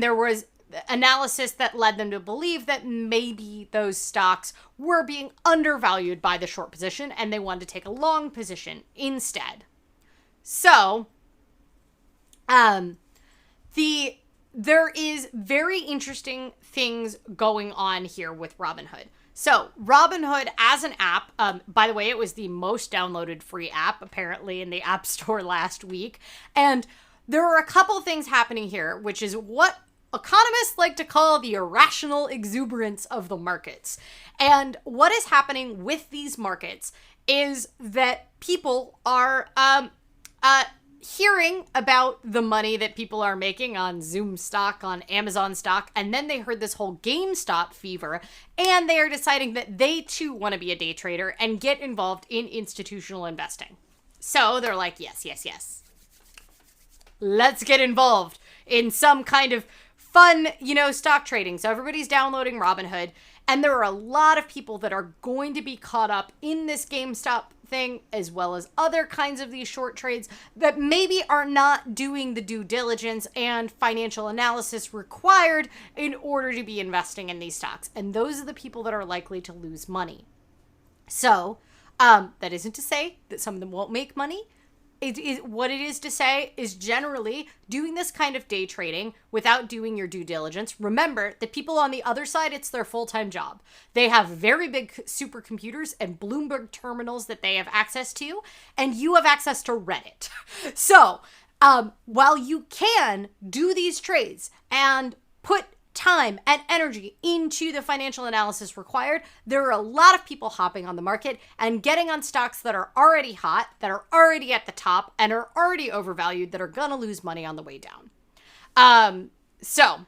there was analysis that led them to believe that maybe those stocks were being undervalued by the short position and they wanted to take a long position instead. So, there is very interesting things going on here with Robinhood. So Robinhood as an app, by the way, it was the most downloaded free app apparently in the App Store last week. And there are a couple things happening here, which is what economists like to call the irrational exuberance of the markets. And what is happening with these markets is that people are hearing about the money that people are making on Zoom stock, on Amazon stock, and then they heard this whole Gamestop fever, and they are deciding that they too want to be a day trader and get involved in institutional investing. So they're like, yes, yes, yes. Let's get involved in some kind of fun, stock trading. So everybody's downloading Robinhood, and there are a lot of people that are going to be caught up in this GameStop thing, as well as other kinds of these short trades that maybe are not doing the due diligence and financial analysis required in order to be investing in these stocks. And those are the people that are likely to lose money. So that isn't to say that some of them won't make money. What it is to say is generally doing this kind of day trading without doing your due diligence. Remember, the people on the other side, it's their full-time job. They have very big supercomputers and Bloomberg terminals that they have access to, and you have access to Reddit. So while you can do these trades and put time and energy into the financial analysis required, there are a lot of people hopping on the market and getting on stocks that are already hot, that are already at the top, and are already overvalued, that are gonna lose money on the way down. So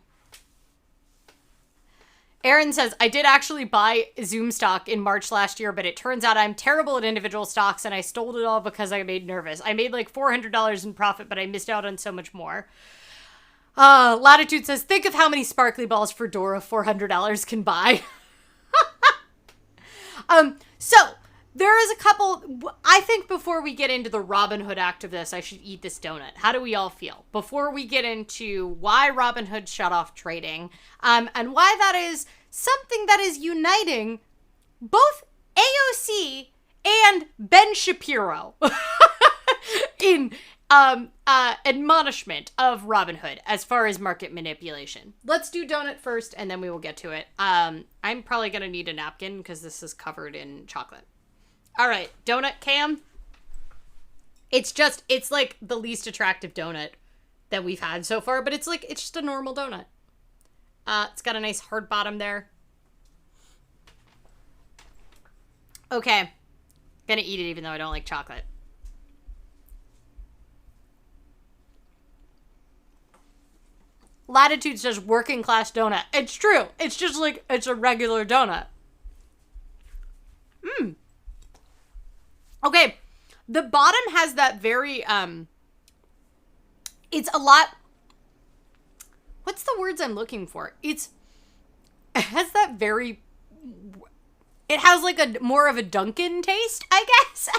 Aaron says, I did actually buy Zoom stock in March last year, but it turns out I'm terrible at individual stocks and I stole it all because I made nervous. I made like $400 in profit, but I missed out on so much more. Latitude says, think of how many sparkly balls for Dora $400 can buy. So there is a couple, I think before we get into the Robinhood act of this, I should eat this donut. How do we all feel? Before we get into why Robinhood shut off trading, and why that is something that is uniting both AOC and Ben Shapiro in admonishment of Robinhood as far as market manipulation. Let's do donut first, and then we will get to it. I'm probably going to need a napkin because this is covered in chocolate. All right, donut cam. It's like the least attractive donut that we've had so far, but it's just a normal donut. It's got a nice hard bottom there. Okay. Gonna eat it even though I don't like chocolate. Latitude says working class donut. It's true. It's just like, it's a regular donut. Okay. The bottom has that very, it's a lot, what's the words I'm looking for? It has that very, it has like a more of a Dunkin' taste, I guess.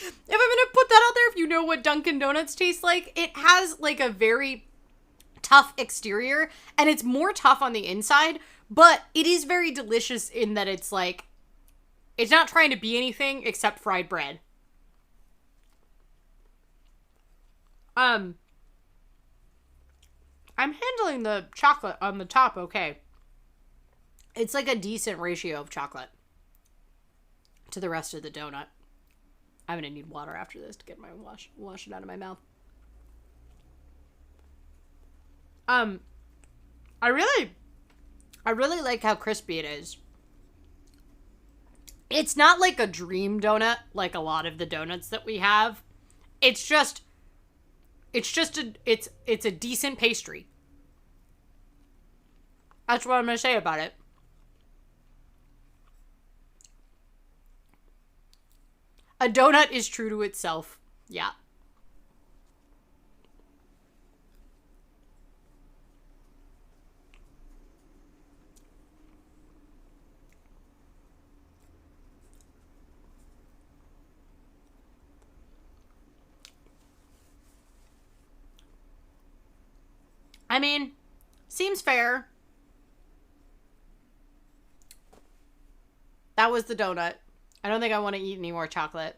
If I'm going to put that out there, if you know what Dunkin' Donuts taste like, it has like a very tough exterior, and it's more tough on the inside, but it is very delicious in that it's like, it's not trying to be anything except fried bread. I'm handling the chocolate on the top okay. It's like a decent ratio of chocolate to the rest of the donut. I'm gonna need water after this to get my wash it out of my mouth. Um, I really like how crispy it is. It's not like a dream donut like a lot of the donuts that we have. It's a decent pastry. That's what I'm going to say about it. A donut is true to itself. Yeah. I mean, seems fair. That was the donut. I don't think I want to eat any more chocolate.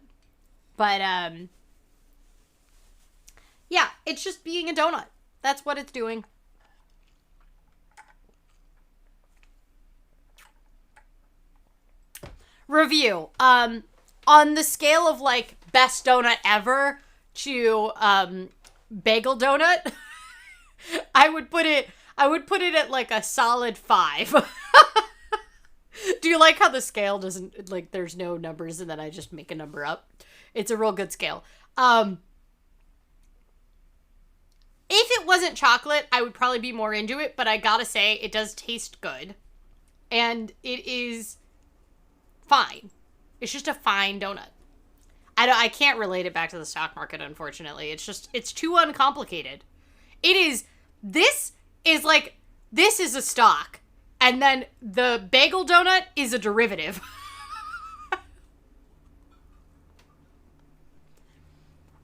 But, yeah, it's just being a donut. That's what it's doing. Review. On the scale of, like, best donut ever to, bagel donut, I would put it at, like, a solid 5. Do you like how the scale doesn't, like, there's no numbers and then I just make a number up? It's a real good scale. If it wasn't chocolate, I would probably be more into it, but I gotta say, it does taste good. And it is fine. It's just a fine donut. I can't relate it back to the stock market, unfortunately. It's too uncomplicated. This is a stock. And then the bagel donut is a derivative.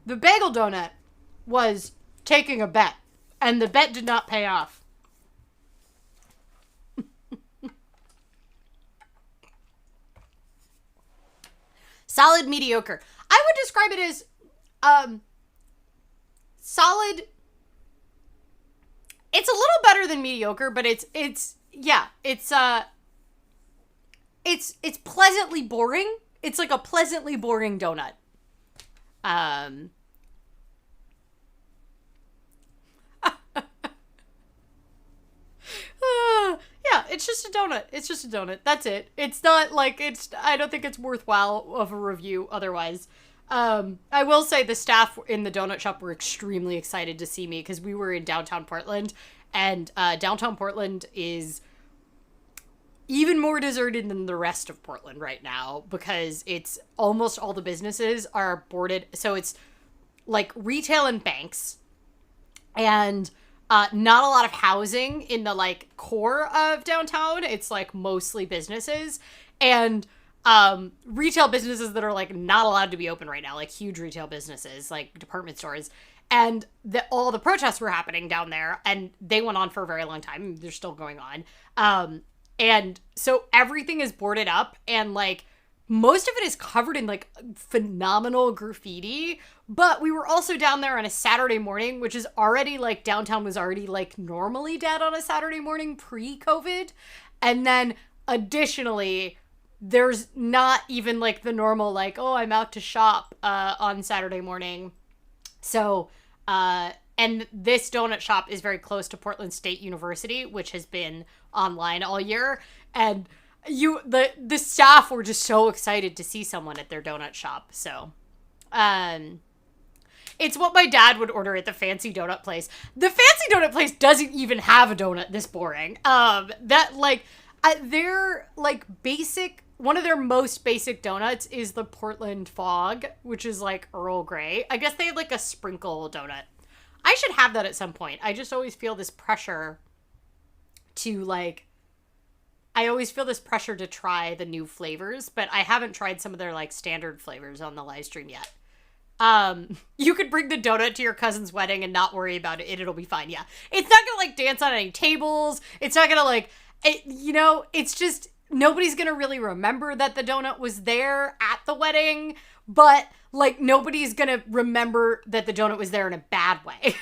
The bagel donut was taking a bet, and the bet did not pay off. Solid mediocre. I would describe it as solid. It's a little better than mediocre, but it's pleasantly boring. It's like a pleasantly boring donut. Yeah, it's just a donut. It's just a donut. That's it. It's not like I don't think it's worthwhile of a review otherwise. I will say the staff in the donut shop were extremely excited to see me because we were in downtown Portland, and downtown Portland is even more deserted than the rest of Portland right now because it's almost all the businesses are boarded. So it's like retail and banks, and not a lot of housing in the like core of downtown. It's like mostly businesses and retail businesses that are like not allowed to be open right now, like huge retail businesses like department stores. And all the protests were happening down there, and they went on for a very long time. They're still going on. And so everything is boarded up, and like most of it is covered in like phenomenal graffiti. But we were also down there on a Saturday morning, which is already like downtown was already like normally dead on a Saturday morning pre-COVID. And then additionally, there's not even like the normal like, oh, I'm out to shop on Saturday morning. So, and this donut shop is very close to Portland State University, which has been online all year. And the staff were just so excited to see someone at their donut shop. So, it's what my dad would order at the fancy donut place. The fancy donut place doesn't even have a donut this boring. They're like basic. One of their most basic donuts is the Portland Fog, which is like Earl Grey. I guess they have like a sprinkle donut. I should have that at some point. I just always feel this pressure to try the new flavors, but I haven't tried some of their like standard flavors on the live stream yet. You could bring the donut to your cousin's wedding and not worry about it. It'll be fine. Yeah. It's not gonna like dance on any tables. It's not gonna it's just, nobody's gonna really remember that the donut was there at the wedding, but like nobody's gonna remember that the donut was there in a bad way.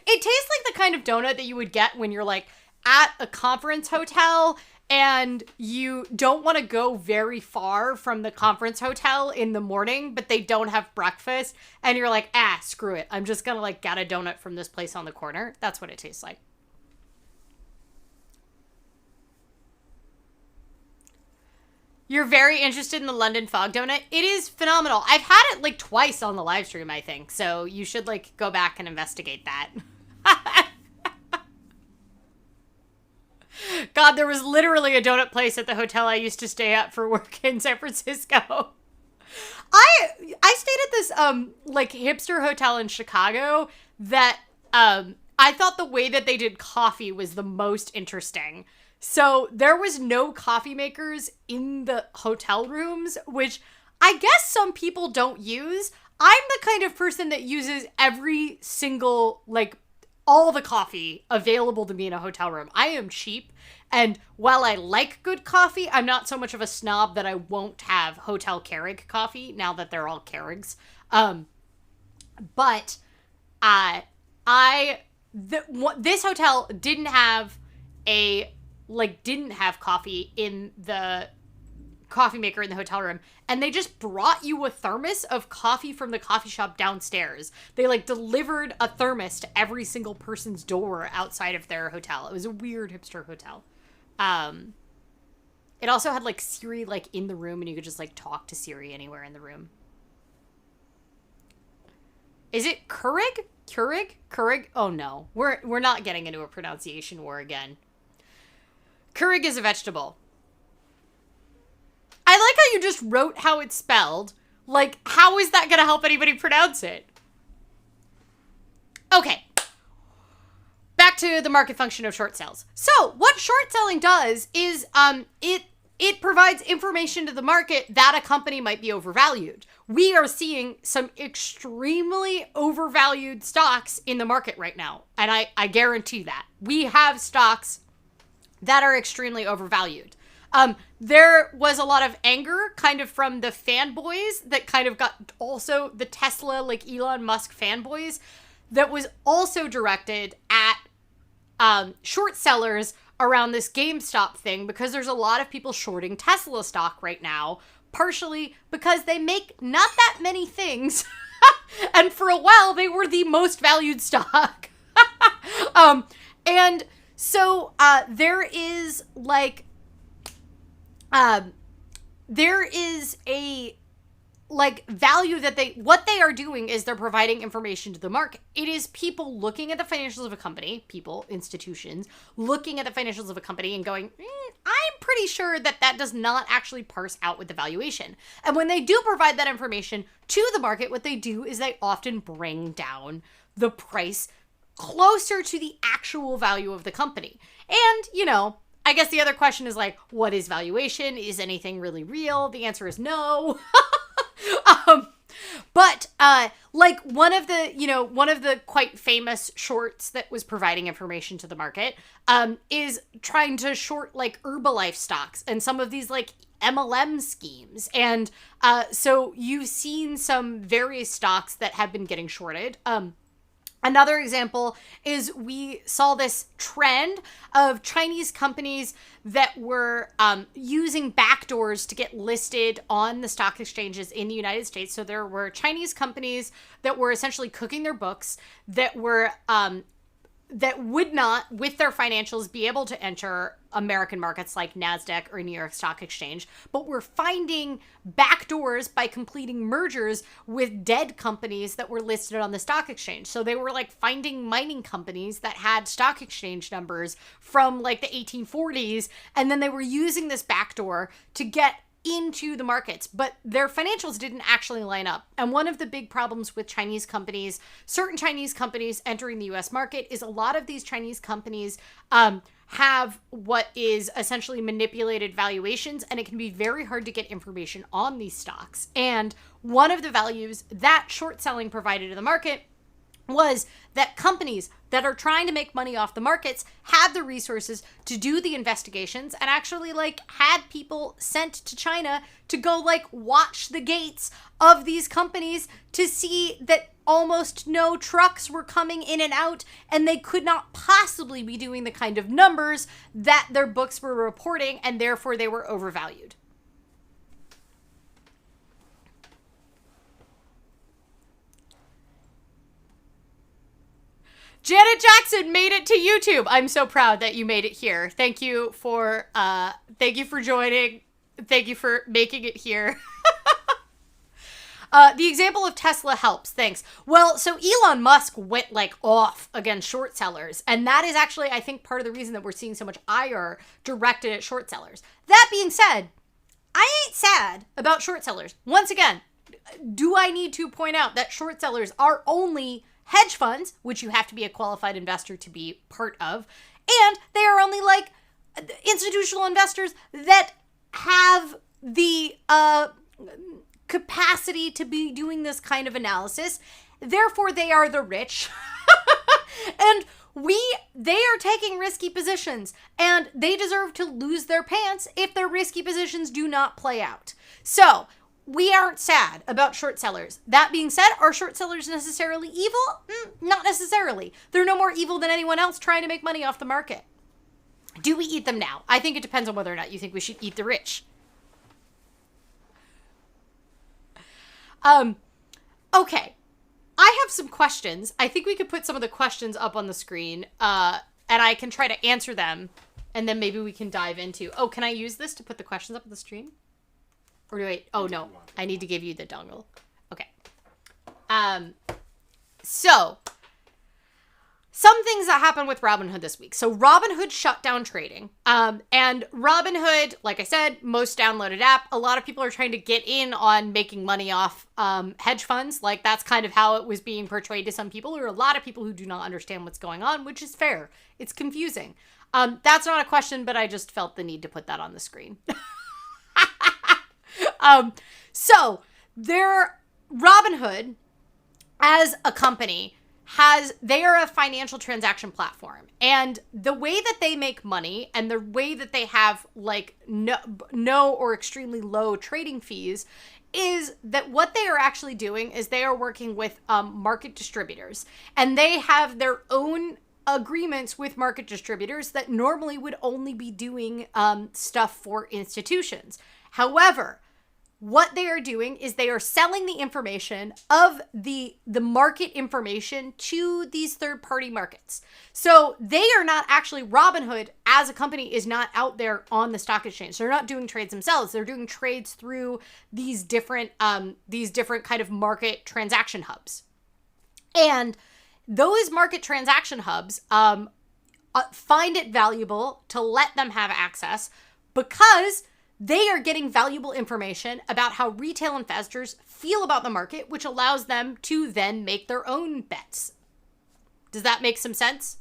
It tastes like the kind of donut that you would get when you're like at a conference hotel and you don't want to go very far from the conference hotel in the morning, but they don't have breakfast, and you're like, screw it. I'm just gonna like get a donut from this place on the corner. That's what it tastes like. You're very interested in the London Fog Donut. It is phenomenal. I've had it like twice on the live stream, I think. So you should like go back and investigate that. God, there was literally a donut place at the hotel I used to stay at for work in San Francisco. I stayed at this like hipster hotel in Chicago that I thought the way that they did coffee was the most interesting. So there was no coffee makers in the hotel rooms, which I guess some people don't use. I'm the kind of person that uses every single, like, all the coffee available to me in a hotel room. I am cheap, and while I like good coffee, I'm not so much of a snob that I won't have Hotel Keurig coffee now that they're all Keurigs. But this hotel didn't have coffee in the coffee maker in the hotel room, and they just brought you a thermos of coffee from the coffee shop downstairs. They like delivered a thermos to every single person's door outside of their hotel. It was a weird hipster hotel. It also had like Siri like in the room, and you could just like talk to Siri anywhere in the room. Is it Keurig? Keurig? Oh no. We're not getting into a pronunciation war again. Keurig is a vegetable. I like how you just wrote how it's spelled. Like, how is that going to help anybody pronounce it? Okay. Back to the market function of short sales. So, what short selling does is it provides information to the market that a company might be overvalued. We are seeing some extremely overvalued stocks in the market right now. And I guarantee that. We have stocks that are extremely overvalued. There was a lot of anger kind of from the fanboys that kind of got also the Tesla, like Elon Musk fanboys, that was also directed at short sellers around this GameStop thing, because there's a lot of people shorting Tesla stock right now, partially because they make not that many things. And for a while, they were the most valued stock. And so there is like, there is a like value that what they are doing is they're providing information to the market. It is people looking at the financials of a company, institutions, looking at the financials of a company and going, I'm pretty sure that does not actually parse out with the valuation. And when they do provide that information to the market, what they do is they often bring down the price closer to the actual value of the company. And, you know, I guess the other question is like, what is valuation? Is anything really real? The answer is no. But like one of the quite famous shorts that was providing information to the market is trying to short like Herbalife stocks and some of these like MLM schemes. And so you've seen some various stocks that have been getting shorted. Another example is we saw this trend of Chinese companies that were using backdoors to get listed on the stock exchanges in the United States. So there were Chinese companies that were essentially cooking their books, that were that would not, with their financials, be able to enter American markets like NASDAQ or New York Stock Exchange, but were finding backdoors by completing mergers with dead companies that were listed on the stock exchange. So they were like finding mining companies that had stock exchange numbers from like the 1840s, and then they were using this backdoor to get into the markets, but their financials didn't actually line up. And one of the big problems with Chinese companies, certain Chinese companies entering the US market, is a lot of these Chinese companies have what is essentially manipulated valuations, and it can be very hard to get information on these stocks. And one of the values that short selling provided to the market was that companies that are trying to make money off the markets had the resources to do the investigations and actually like had people sent to China to go like watch the gates of these companies to see that almost no trucks were coming in and out, and they could not possibly be doing the kind of numbers that their books were reporting, and therefore they were overvalued. Janet Jackson made it to YouTube. I'm so proud that you made it here. Thank you for joining. Thank you for making it here. The example of Tesla helps. Thanks. Well, so Elon Musk went like off against short sellers. And that is actually, I think, part of the reason that we're seeing so much ire directed at short sellers. That being said, I ain't sad about short sellers. Once again, do I need to point out that short sellers are only hedge funds, which you have to be a qualified investor to be part of, and they are only like institutional investors that have the capacity to be doing this kind of analysis. Therefore, they are the rich. And they are taking risky positions, and they deserve to lose their pants if their risky positions do not play out. So, we aren't sad about short sellers. That being said, are short sellers necessarily evil? Not necessarily. They're no more evil than anyone else trying to make money off the market. Do we eat them now? I think it depends on whether or not you think we should eat the rich. Okay. I have some questions. I think we could put some of the questions up on the screen, and I can try to answer them, and then maybe we can dive into... Oh, can I use this to put the questions up on the screen? Or do I... Oh, no. I need to give you the dongle. Okay. So, some things that happened with Robinhood this week. So, Robinhood shut down trading. And Robinhood, like I said, most downloaded app. A lot of people are trying to get in on making money off hedge funds. Like, that's kind of how it was being portrayed to some people. There are a lot of people who do not understand what's going on, which is fair. It's confusing. That's not a question, but I just felt the need to put that on the screen. So Robinhood as a company they are a financial transaction platform, and the way that they make money and the way that they have like no or extremely low trading fees is that what they are actually doing is they are working with market distributors, and they have their own agreements with market distributors that normally would only be doing stuff for institutions. However, what they are doing is they are selling the information of the market information to these third-party markets. So they are not actually, Robinhood as a company is not out there on the stock exchange. They're not doing trades themselves. They're doing trades through these different kind of market transaction hubs. And those market transaction hubs find it valuable to let them have access because they are getting valuable information about how retail investors feel about the market, which allows them to then make their own bets. Does that make some sense?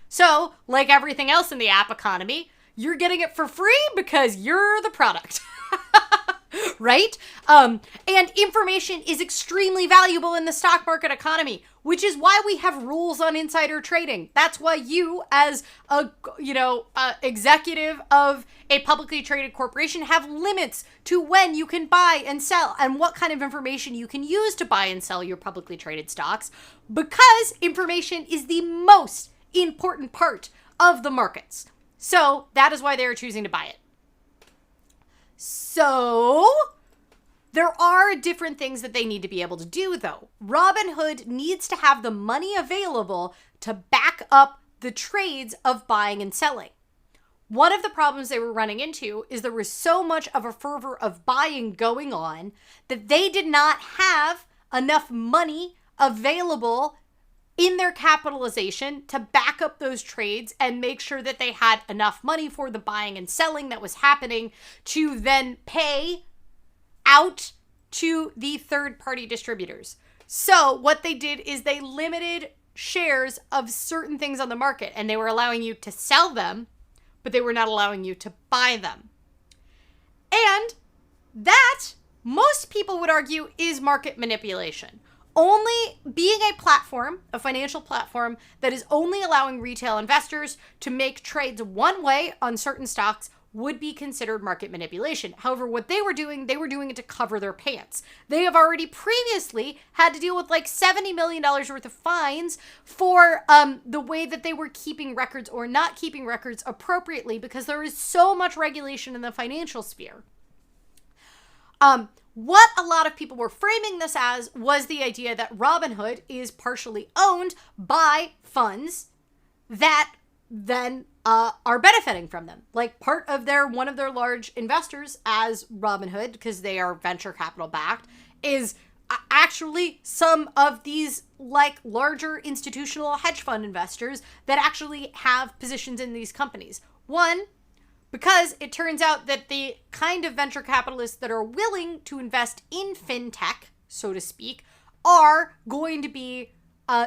So, like everything else in the app economy, you're getting it for free because you're the product. Right? And information is extremely valuable in the stock market economy, which is why we have rules on insider trading. That's why you, as a executive of a publicly traded corporation, have limits to when you can buy and sell and what kind of information you can use to buy and sell your publicly traded stocks, because information is the most important part of the markets. So that is why they are choosing to buy it. So there are different things that they need to be able to do, though. Robinhood needs to have the money available to back up the trades of buying and selling. One of the problems they were running into is there was so much of a fervor of buying going on that they did not have enough money available in their capitalization to back up those trades and make sure that they had enough money for the buying and selling that was happening to then pay out to the third-party distributors. So what they did is they limited shares of certain things on the market, and they were allowing you to sell them, but they were not allowing you to buy them. And that, most people would argue, is market manipulation. only being a platform, a financial platform that is only allowing retail investors to make trades one way on certain stocks would be considered market manipulation. However, what they were doing it to cover their pants. They have already previously had to deal with like $70 million worth of fines for the way that they were keeping records or not keeping records appropriately, because there is so much regulation in the financial sphere. What a lot of people were framing this as was the idea that Robinhood is partially owned by funds that then are benefiting from them. Like part of one of their large investors as Robinhood, because they are venture capital backed, is actually some of these like larger institutional hedge fund investors that actually have positions in these companies. One, because it turns out that the kind of venture capitalists that are willing to invest in fintech, so to speak, are going to be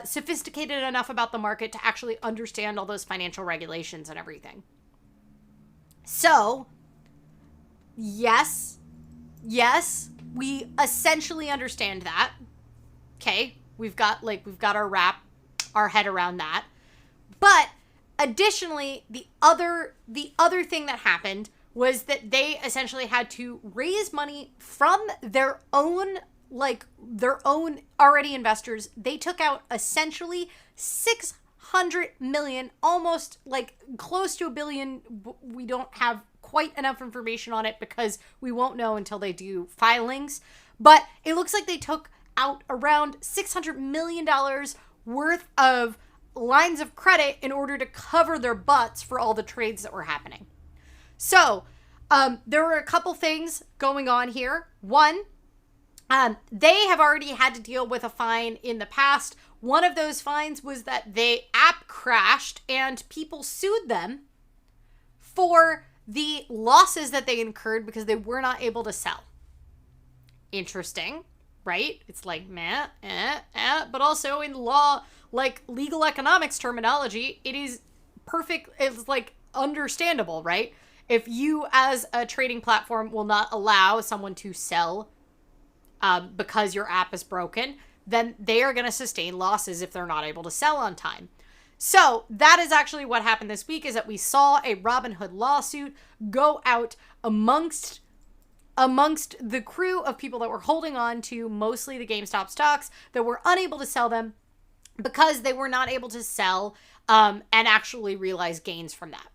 sophisticated enough about the market to actually understand all those financial regulations and everything. So, yes, we essentially understand that. Okay, we've got our head around that. But additionally, the other thing that happened was that they essentially had to raise money from their own already investors. They took out essentially 600 million, almost like close to $1 billion. We don't have quite enough information on it because we won't know until they do filings. But it looks like they took out around $600 million worth of lines of credit in order to cover their butts for all the trades that were happening. So there were a couple things going on here. One, they have already had to deal with a fine in the past. One of those fines was that their app crashed and people sued them for the losses that they incurred because they were not able to sell. Interesting, right? It's like, meh, but also in law, like legal economics terminology, it is perfect. It's like understandable, right? If you as a trading platform will not allow someone to sell because your app is broken, then they are going to sustain losses if they're not able to sell on time. So that is actually what happened this week, is that we saw a Robinhood lawsuit go out amongst the crew of people that were holding on to mostly the GameStop stocks that were unable to sell them because they were not able to sell and actually realize gains from that.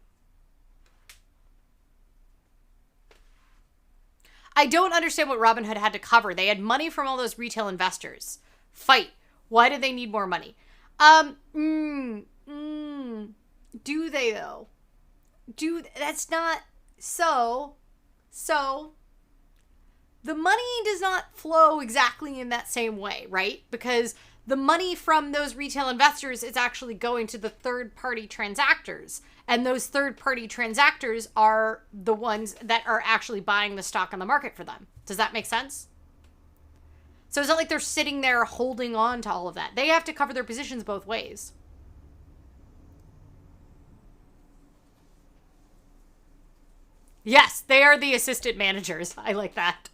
I don't understand what Robinhood had to cover. They had money from all those retail investors. Fight. Why do they need more money? Do they though? That's not so. The money does not flow exactly in that same way, right? Because the money from those retail investors is actually going to the third-party transactors. And those third-party transactors are the ones that are actually buying the stock on the market for them. Does that make sense? So it's not like they're sitting there holding on to all of that. They have to cover their positions both ways. Yes, they are the assistant managers. I like that.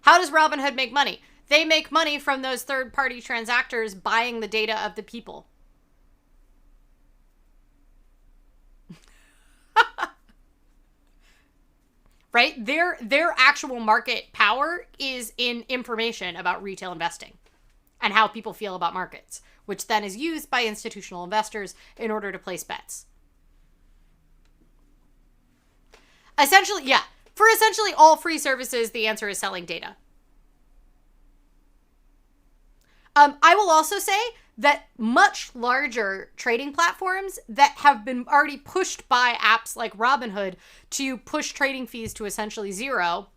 How does Robinhood make money? They make money from those third-party transactors buying the data of the people. Right? Their actual market power is in information about retail investing and how people feel about markets, which then is used by institutional investors in order to place bets. Essentially, yeah. For essentially all free services, the answer is selling data. I will also say that much larger trading platforms that have been already pushed by apps like Robinhood to push trading fees to essentially zero,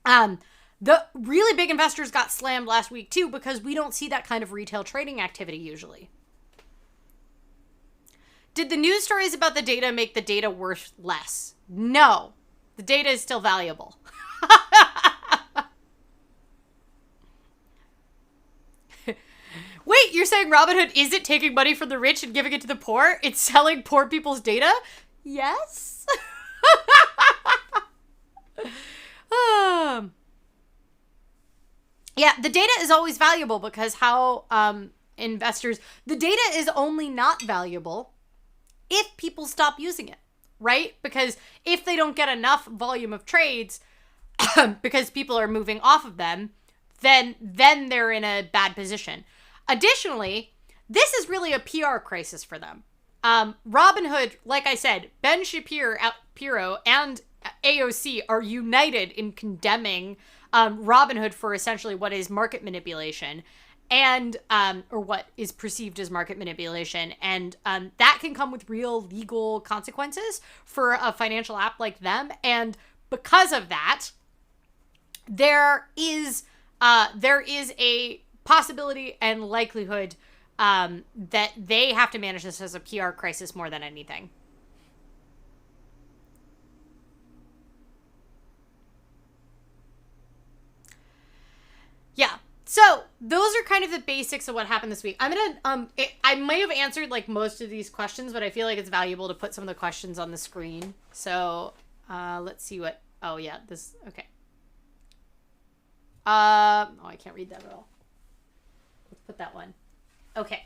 the really big investors got slammed last week too, because we don't see that kind of retail trading activity usually. Did the news stories about the data make the data worth less? No. The data is still valuable. Wait, you're saying Robinhood isn't taking money from the rich and giving it to the poor? It's selling poor people's data? Yes. Yeah, the data is always valuable because how investors, the data is only not valuable if people stop using it, right? Because if they don't get enough volume of trades because people are moving off of them, then they're in a bad position. Additionally, this is really a PR crisis for them. Robinhood, like I said, Ben Shapiro and AOC are united in condemning Robinhood for essentially what is market manipulation and or what is perceived as market manipulation. And that can come with real legal consequences for a financial app like them. And because of that, there is a possibility and likelihood that they have to manage this as a PR crisis more than anything. Yeah. So those are kind of the basics of what happened this week. I'm gonna I might have answered like most of these questions, but I feel like it's valuable to put some of the questions on the screen. So let's see what. Oh yeah, this okay. Oh, I can't read that at all. Let's put that one. Okay.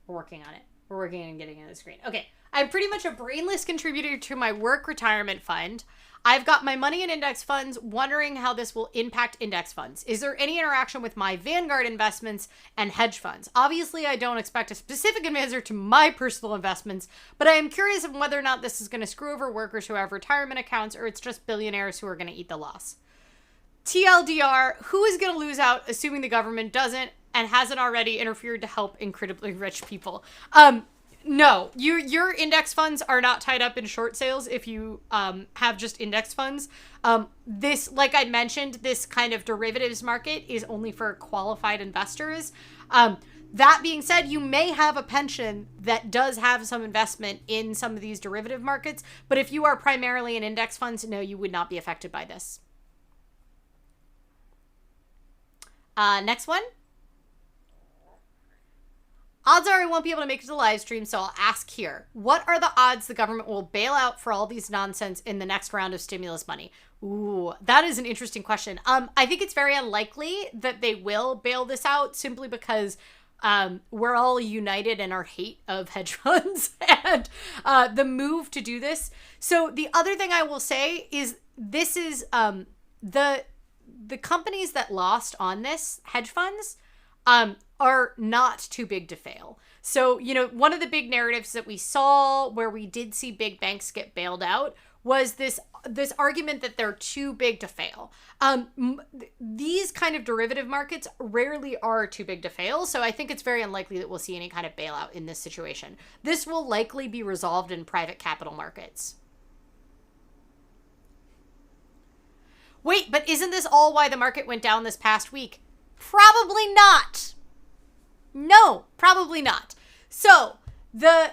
We're working on it. We're working on getting it on the screen. Okay. I'm pretty much a brainless contributor to my work retirement fund. I've got my money in index funds, wondering how this will impact index funds. Is there any interaction with my Vanguard investments and hedge funds? Obviously, I don't expect a specific advisor to my personal investments, but I am curious of whether or not this is going to screw over workers who have retirement accounts, or it's just billionaires who are going to eat the loss. TLDR, who is going to lose out, assuming the government doesn't and hasn't already interfered to help incredibly rich people? No, your index funds are not tied up in short sales if you have just index funds. This, like I mentioned, this kind of derivatives market is only for qualified investors. That being said, you may have a pension that does have some investment in some of these derivative markets, but if you are primarily in index funds, no, you would not be affected by this. Next one. Odds are I won't be able to make it to the live stream, so I'll ask here. What are the odds the government will bail out for all these nonsense in the next round of stimulus money? Ooh, that is an interesting question. I think it's very unlikely that they will bail this out simply because we're all united in our hate of hedge funds and the move to do this. So the other thing I will say is this is the companies that lost on this, hedge funds, are not too big to fail. So, one of the big narratives that we saw where we did see big banks get bailed out was this argument that they're too big to fail. These kind of derivative markets rarely are too big to fail, so I think it's very unlikely that we'll see any kind of bailout in this situation. This will likely be resolved in private capital markets. Wait, but isn't this all why the market went down this past week? Probably not. No, probably not. So the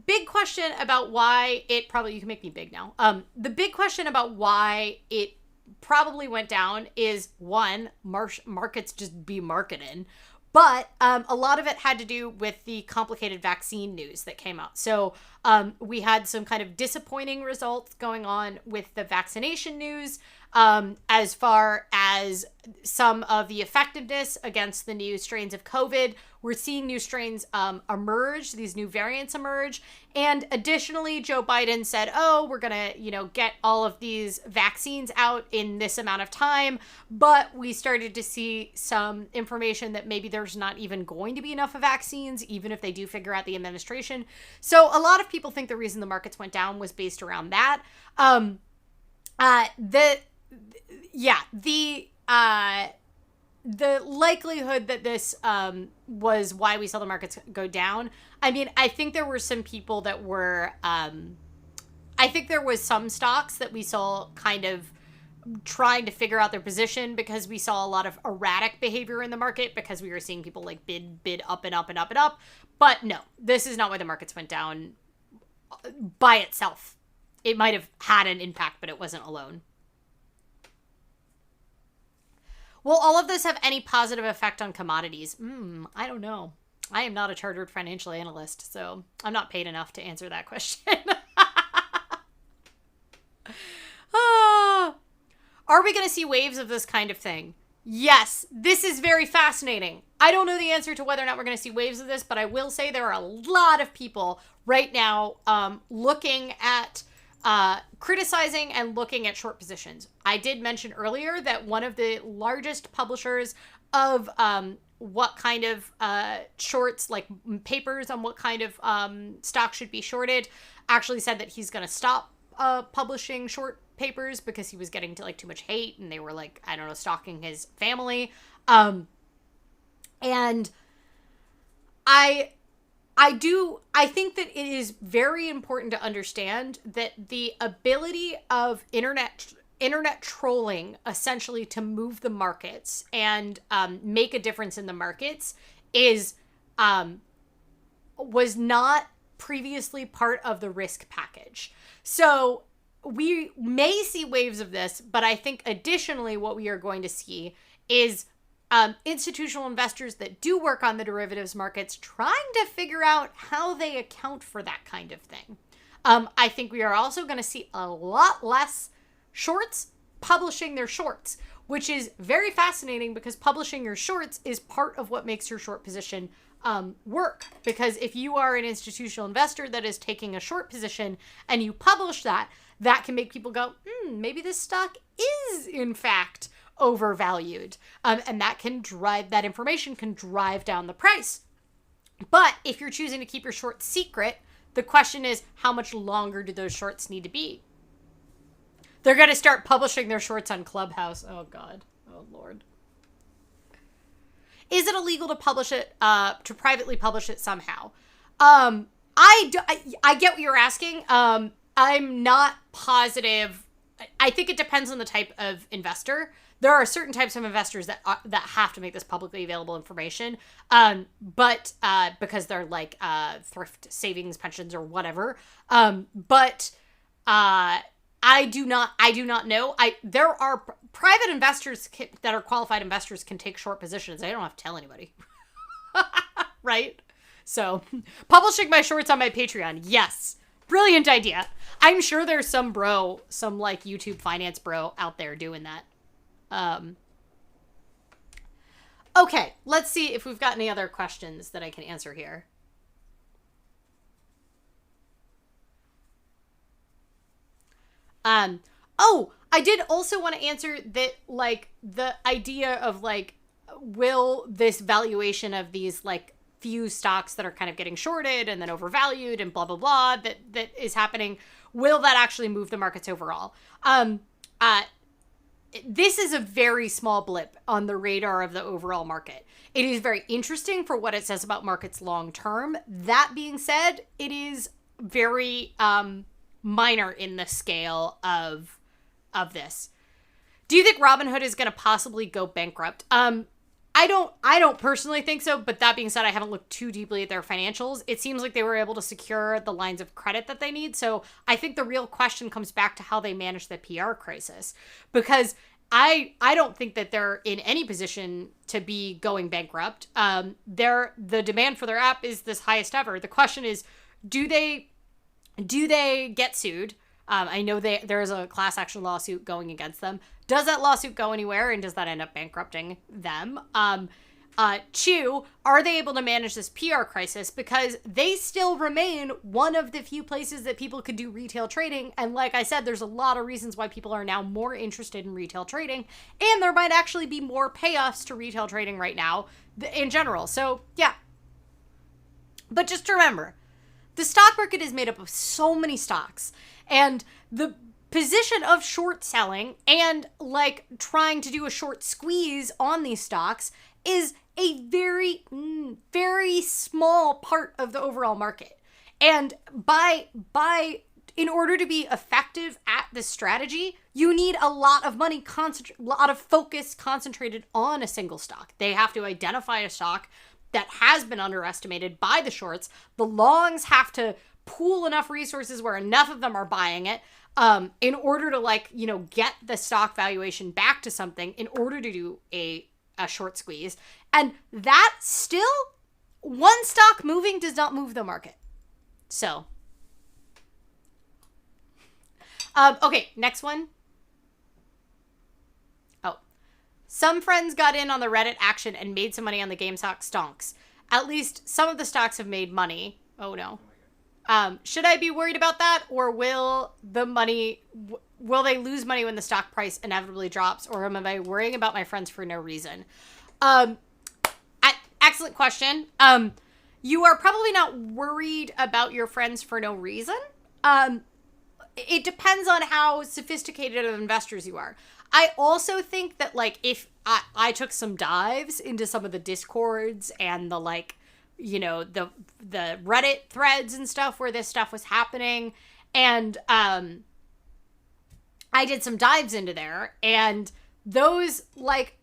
big question about why it probably, you can make me big now. The big question about why it probably went down is one, markets just be marketing. But a lot of it had to do with the complicated vaccine news that came out. So we had some kind of disappointing results going on with the vaccination news, as far as some of the effectiveness against the new strains of COVID. We're seeing new strains emerge, these new variants emerge. And additionally, Joe Biden said, oh, we're going to, get all of these vaccines out in this amount of time. But we started to see some information that maybe there's not even going to be enough of vaccines, even if they do figure out the administration. So a lot of people think the reason the markets went down was based around that. The likelihood that this was why we saw the markets go down. I mean, I think there were some people that were, I think there was some stocks that we saw kind of trying to figure out their position because we saw a lot of erratic behavior in the market because we were seeing people like bid up and up and up and up. But no, this is not why the markets went down by itself. It might have had an impact, but it wasn't alone. Will all of this have any positive effect on commodities? I don't know. I am not a chartered financial analyst, so I'm not paid enough to answer that question. Are we going to see waves of this kind of thing? Yes, this is very fascinating. I don't know the answer to whether or not we're going to see waves of this, but I will say there are a lot of people right now looking at criticizing and looking at short positions. I did mention earlier that one of the largest publishers of what kind of shorts, like papers on what kind of stock should be shorted, actually said that he's going to stop publishing short papers because he was getting to like too much hate and they were like, I don't know, stalking his family. And I think that it is very important to understand that the ability of internet trolling essentially to move the markets and make a difference in the markets is was not previously part of the risk package. So we may see waves of this, but I think additionally what we are going to see is institutional investors that do work on the derivatives markets trying to figure out how they account for that kind of thing. I think we are also going to see a lot less shorts publishing their shorts, which is very fascinating because publishing your shorts is part of what makes your short position work. Because if you are an institutional investor that is taking a short position and you publish that, that can make people go, maybe this stock is in fact overvalued. And that information can drive down the price. But if you're choosing to keep your short secret, the question is, how much longer do those shorts need to be? They're going to start publishing their shorts on Clubhouse. Oh, God. Oh, Lord. Is it illegal to publish it, to privately publish it somehow? I get what you're asking. I'm not positive. I think it depends on the type of investor. There are certain types of investors that have to make this publicly available information, but because they're like thrift savings pensions or whatever. But I do not know. There are private investors that are qualified investors can take short positions. I don't have to tell anybody, right? So publishing my shorts on my Patreon, yes. Brilliant idea. I'm sure there's some like YouTube finance bro out there doing that. Okay, let's see if we've got any other questions that I can answer here. I did also want to answer that, like, the idea of, like, will this valuation of these, like, few stocks that are kind of getting shorted and then overvalued and blah, blah, blah, that is happening, will that actually move the markets overall? This is a very small blip on the radar of the overall market. It is very interesting for what it says about markets long term. That being said, it is very minor in the scale of this. Do you think Robinhood is going to possibly go bankrupt? I don't personally think so, but that being said, I haven't looked too deeply at their financials. It seems like they were able to secure the lines of credit that they need. So I think the real question comes back to how they manage the PR crisis, because I don't think that they're in any position to be going bankrupt. The demand for their app is this highest ever. The question is, do they get sued? I know there is a class action lawsuit going against them. Does that lawsuit go anywhere, and does that end up bankrupting them? Two, are they able to manage this PR crisis? Because they still remain one of the few places that people could do retail trading. And like I said, there's a lot of reasons why people are now more interested in retail trading. And there might actually be more payoffs to retail trading right now in general. So, yeah. But just remember, the stock market is made up of so many stocks. And the position of short selling and like trying to do a short squeeze on these stocks is a very, very small part of the overall market. And in order to be effective at this strategy, you need a lot of money, a lot of focus concentrated on a single stock. They have to identify a stock that has been underestimated by the shorts. The longs have to pool enough resources where enough of them are buying it in order to get the stock valuation back to something in order to do a short squeeze. And that still, one stock moving does not move the market. So, okay, next one. Some friends got in on the Reddit action and made some money on the GameStop stonks. At least some of the stocks have made money. Oh no. Should I be worried about that, or will they lose money when the stock price inevitably drops, or am I worrying about my friends for no reason? Excellent question. You are probably not worried about your friends for no reason. It depends on how sophisticated of investors you are. I also think that, like, if I took some dives into some of the Discords and the, like, you know, the Reddit threads and stuff where this stuff was happening, and I did some dives into there, and those, like,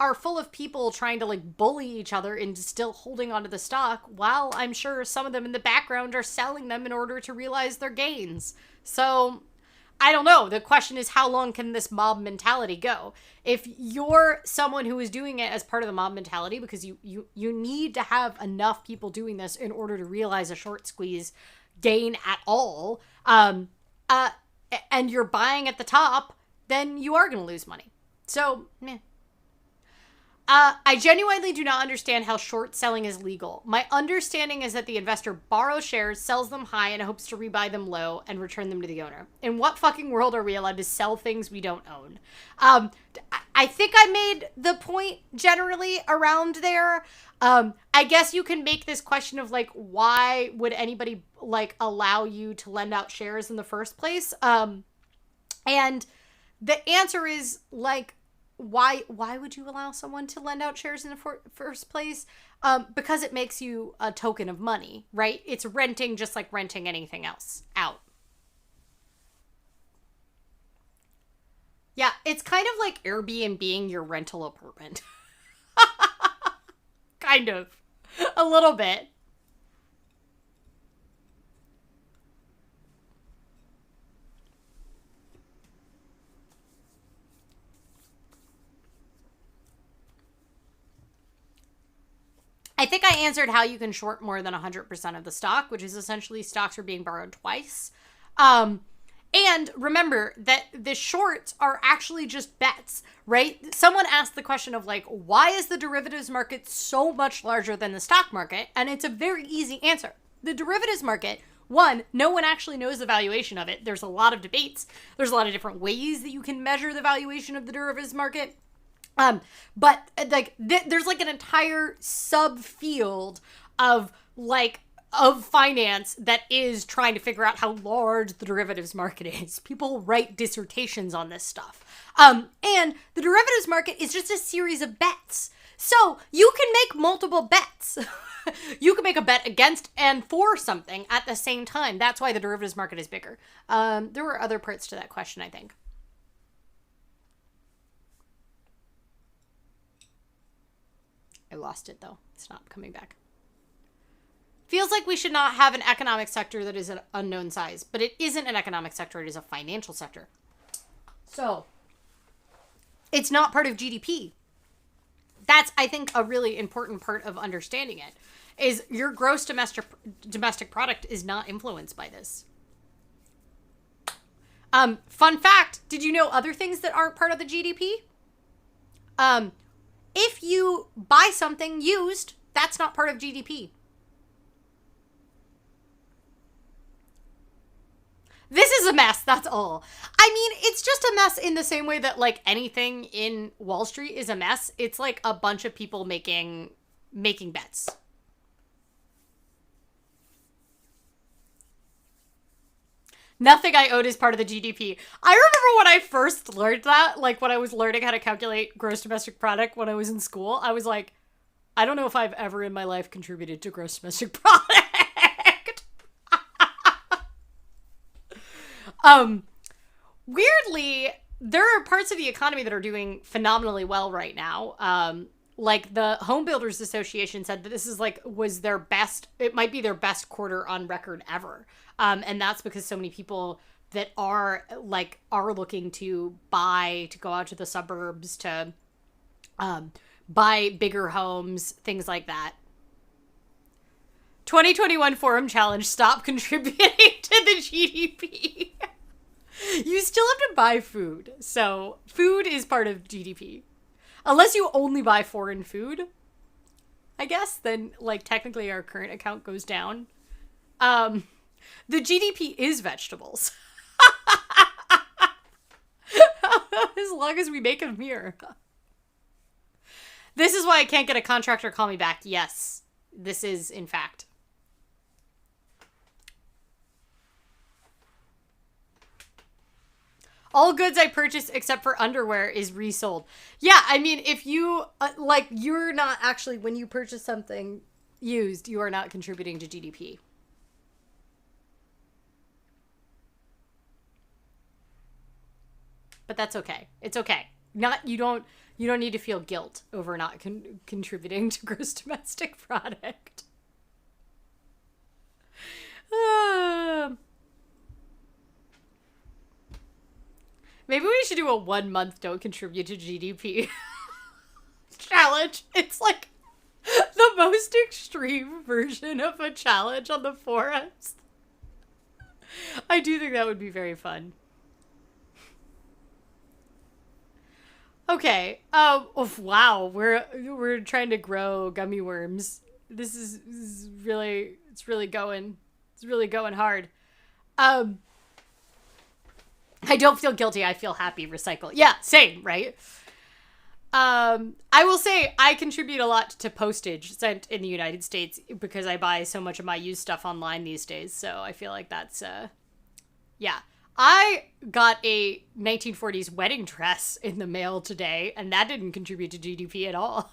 are full of people trying to, like, bully each other into still holding onto the stock, while I'm sure some of them in the background are selling them in order to realize their gains. So I don't know. The question is, how long can this mob mentality go? If you're someone who is doing it as part of the mob mentality, because you need to have enough people doing this in order to realize a short squeeze gain at all, and you're buying at the top, then you are going to lose money. So, meh. I genuinely do not understand how short selling is legal. My understanding is that the investor borrows shares, sells them high, and hopes to rebuy them low and return them to the owner. In what fucking world are we allowed to sell things we don't own? I think I made the point generally around there. I guess you can make this question of, like, why would anybody, like, allow you to lend out shares in the first place? And the answer is, like, why would you allow someone to lend out shares in the first place? Because it makes you a token of money, right? It's renting, just like renting anything else out. Yeah, it's kind of like Airbnb-ing your rental apartment. Kind of. A little bit. I think I answered how you can short more than 100% of the stock, which is essentially stocks are being borrowed twice. And remember that the shorts are actually just bets, right? Someone asked the question of, like, why is the derivatives market so much larger than the stock market? And it's a very easy answer. The derivatives market, one, no one actually knows the valuation of it. There's a lot of debates. There's a lot of different ways that you can measure the valuation of the derivatives market. But like there's like an entire subfield of finance that is trying to figure out how large the derivatives market is. People write dissertations on this stuff. And the derivatives market is just a series of bets. So you can make multiple bets. You can make a bet against and for something at the same time. That's why the derivatives market is bigger. There were other parts to that question, I think. I lost it, though. It's not coming back. Feels like we should not have an economic sector that is an unknown size, but it isn't an economic sector. It is a financial sector. So it's not part of GDP. That's, I think, a really important part of understanding it, is your gross domestic product is not influenced by this. Fun fact, did you know other things that aren't part of the GDP? If you buy something used, that's not part of GDP. This is a mess, that's all. I mean, it's just a mess in the same way that, like, anything in Wall Street is a mess. It's like a bunch of people making bets. Nothing I own is part of the GDP. I remember when I first learned that, like when I was learning how to calculate gross domestic product when I was in school, I was like, I don't know if I've ever in my life contributed to gross domestic product. Weirdly, there are parts of the economy that are doing phenomenally well right now. Like the Home Builders Association said that this is was their best, it might be their best quarter on record ever. And that's because so many people that are looking to go out to the suburbs to buy bigger homes, things like that. 2021 Forum Challenge, stop contributing to the GDP. You still have to buy food. So food is part of GDP. Unless you only buy foreign food, I guess, then, like, technically our current account goes down. The GDP is vegetables. As long as we make them here. This is why I can't get a contractor call me back. Yes, this is, in fact. All goods I purchase except for underwear is resold. Yeah, I mean, if you, like, you're not actually, when you purchase something used, you are not contributing to GDP. But that's okay. It's okay. You don't need to feel guilt over not contributing to gross domestic product. Maybe we should do a 1 month don't contribute to GDP challenge. It's like the most extreme version of a challenge on the forums. I do think that would be very fun. Okay. Oh, wow. We're trying to grow gummy worms. This is really, it's really going hard. I don't feel guilty. I feel happy. Recycle. Yeah, same, right? I will say I contribute a lot to postage sent in the United States because I buy so much of my used stuff online these days. So I feel like that's, yeah. I got a 1940s wedding dress in the mail today, and that didn't contribute to GDP at all.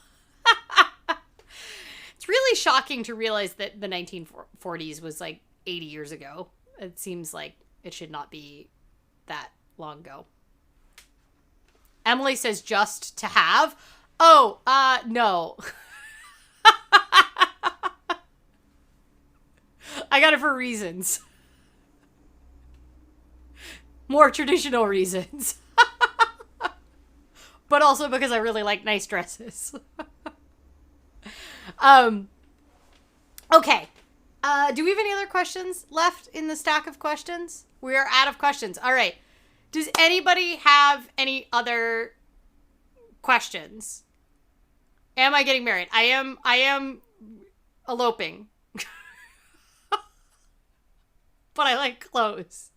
It's really shocking to realize that the 1940s was like 80 years ago. It seems like it should not be that long ago. Emily says just to have. Oh, no. I got it for reasons. More traditional reasons. But also because I really like nice dresses. Okay. Do we have any other questions left in the stack of questions? We are out of questions. All right. Does anybody have any other questions? Am I getting married? I am eloping. But I like clothes.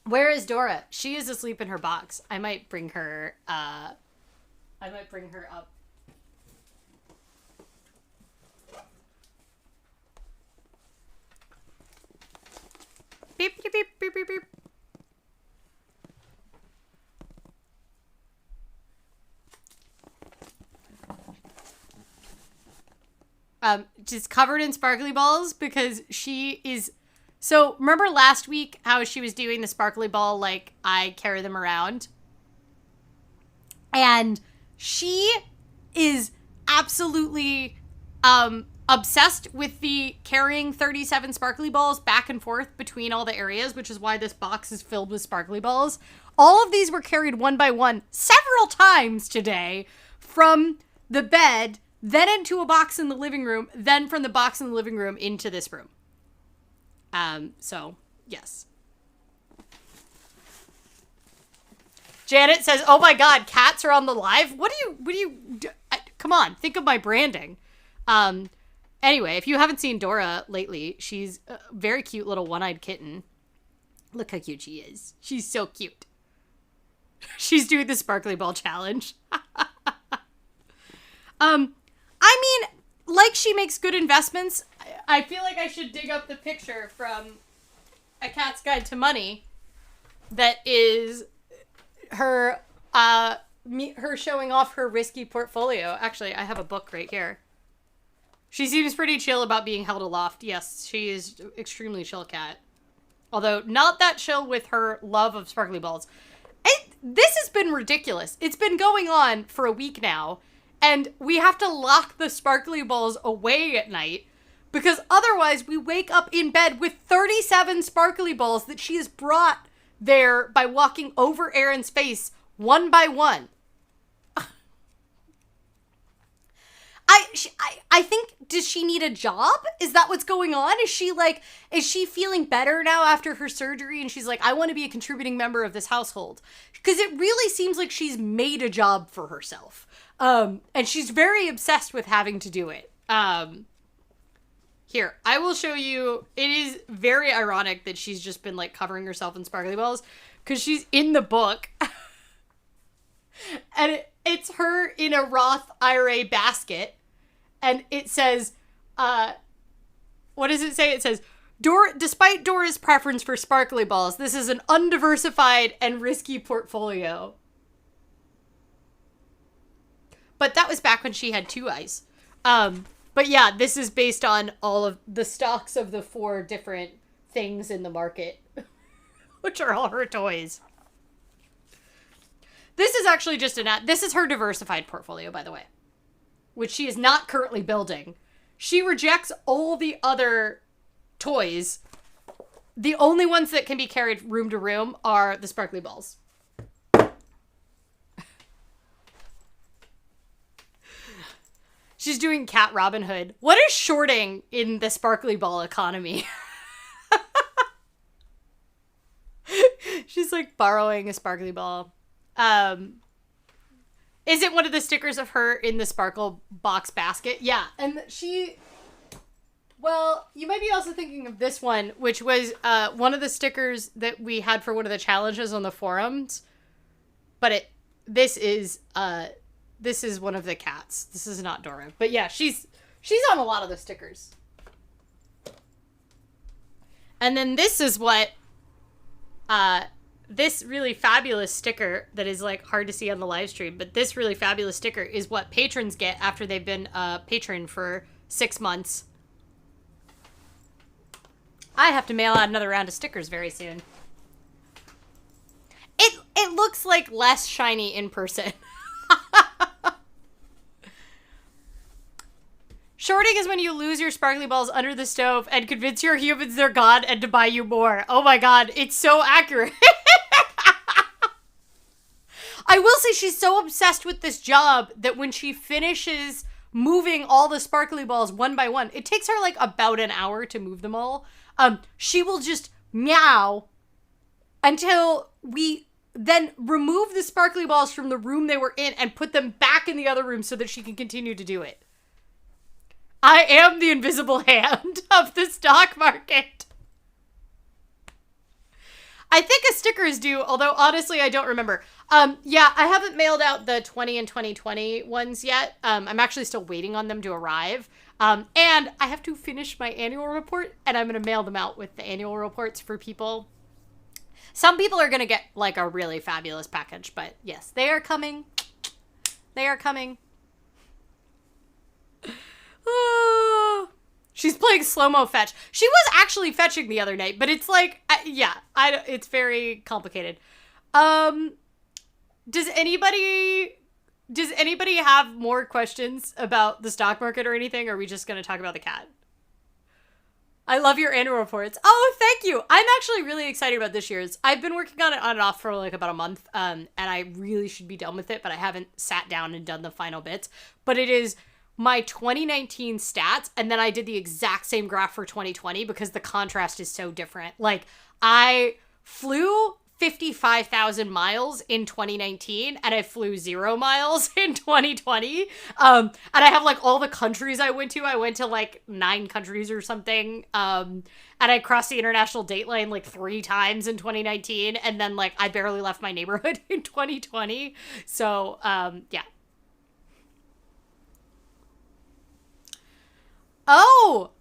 Where is Dora? She is asleep in her box. I might bring her up. Beep, beep, beep, beep, beep, beep. Just covered in sparkly balls because she is... So, remember last week how she was doing the sparkly ball like I carry them around? And she is absolutely obsessed with the carrying 37 sparkly balls back and forth between all the areas, which is why this box is filled with sparkly balls. All of these were carried one by one several times today from the bed, then into a box in the living room, then from the box in the living room into this room. So, yes. Janet says, oh my God, cats are on the live? What do you do? Come on, think of my branding. Anyway, if you haven't seen Dora lately, she's a very cute little one-eyed kitten. Look how cute she is. She's so cute. She's doing the sparkly ball challenge. I mean, like she makes good investments. I feel like I should dig up the picture from A Cat's Guide to Money that is her her showing off her risky portfolio. Actually, I have a book right here. She seems pretty chill about being held aloft. Yes, she is extremely chill cat. Although not that chill with her love of sparkly balls. This has been ridiculous. It's been going on for a week now, and we have to lock the sparkly balls away at night because otherwise we wake up in bed with 37 sparkly balls that she has brought there by walking over Aaron's face one by one. I think does she need a job? Is that what's going on? Is she feeling better now after her surgery? And she's like, I want to be a contributing member of this household. Because it really seems like she's made a job for herself. And she's very obsessed with having to do it. Here, I will show you. It is very ironic that she's just been like covering herself in sparkly balls because she's in the book. And it's her in a Roth IRA basket. And it says, what does it say? It says, despite Dora's preference for sparkly balls, this is an undiversified and risky portfolio. But that was back when she had 2 eyes. But yeah, this is based on all of the stocks of the 4 different things in the market, which are all her toys. This is actually just this is her diversified portfolio, by the way, which she is not currently building. She rejects all the other toys. The only ones that can be carried room to room are the sparkly balls. She's doing cat Robinhood. What is shorting in the sparkly ball economy? She's like borrowing a sparkly ball. Is it one of the stickers of her in the sparkle box basket? Yeah. And well, you might be also thinking of this one, which was one of the stickers that we had for one of the challenges on the forums. But this is one of the cats. This is not Dora. But yeah, she's on a lot of the stickers. And then this is what this really fabulous sticker that is like hard to see on the live stream, but this really fabulous sticker is what patrons get after they've been a patron for 6 months. I have to mail out another round of stickers very soon. It looks like less shiny in person. Shorting is when you lose your sparkly balls under the stove and convince your humans they're gone and to buy you more. Oh my god, it's so accurate. I will say she's so obsessed with this job that when she finishes moving all the sparkly balls one by one, it takes her like about an hour to move them all. She will just meow until we then remove the sparkly balls from the room they were in and put them back in the other room so that she can continue to do it. I am the invisible hand of the stock market. I think a sticker is due, although honestly I don't remember. Yeah, I haven't mailed out the 20 and 2020 ones yet. I'm actually still waiting on them to arrive. And I have to finish my annual report, and I'm going to mail them out with the annual reports for people. Some people are going to get like a really fabulous package, but yes, they are coming. They are coming. She's playing slow-mo fetch. She was actually fetching the other night, but it's like, yeah, it's very complicated. Does anybody have more questions about the stock market or anything? Or are we just going to talk about the cat? I love your annual reports. Oh, thank you. I'm actually really excited about this year's. I've been working on it on and off for like about a month, and I really should be done with it, but I haven't sat down and done the final bits. But it is my 2019 stats, and then I did the exact same graph for 2020 because the contrast is so different. Like, I flew 55,000 miles in 2019, and I flew 0 miles in 2020. And I have like all the countries I went to. I went to like 9 countries or something. And I crossed the international date line like 3 times in 2019, and then like I barely left my neighborhood in 2020. So, yeah. Oh,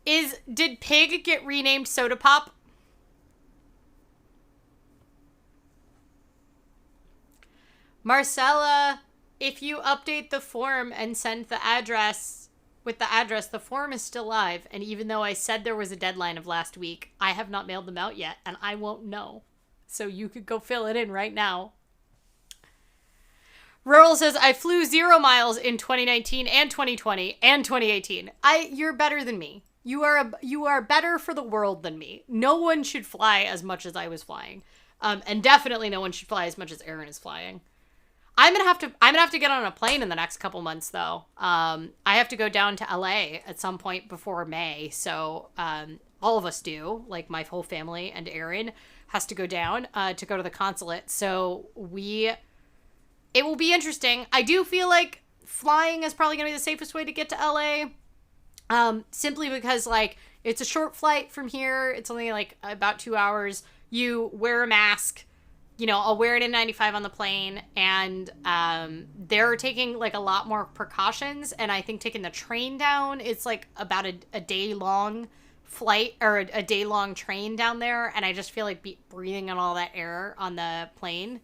did Pig get renamed Soda Pop? Marcella, if you update the form and send the address with the address, the form is still live. And even though I said there was a deadline of last week, I have not mailed them out yet, and I won't know. So you could go fill it in right now. Rural says, I flew 0 miles in 2019 and 2020 and 2018. You're better than me. You are better for the world than me. No one should fly as much as I was flying. And definitely no one should fly as much as Aaron is flying. I'm gonna have to get on a plane in the next couple months though. I have to go down to LA at some point before May, so all of us do, like my whole family, and Aaron has to go down to go to the consulate. So it will be interesting. I do feel like flying is probably gonna be the safest way to get to LA. Simply because like it's a short flight from here. It's only like about 2 hours. You wear a mask. I'll wear an N95 on the plane, and they're taking like a lot more precautions. And I think taking the train down, it's like about a day long flight or a day long train down there. And I just feel like breathing in all that air on the plane.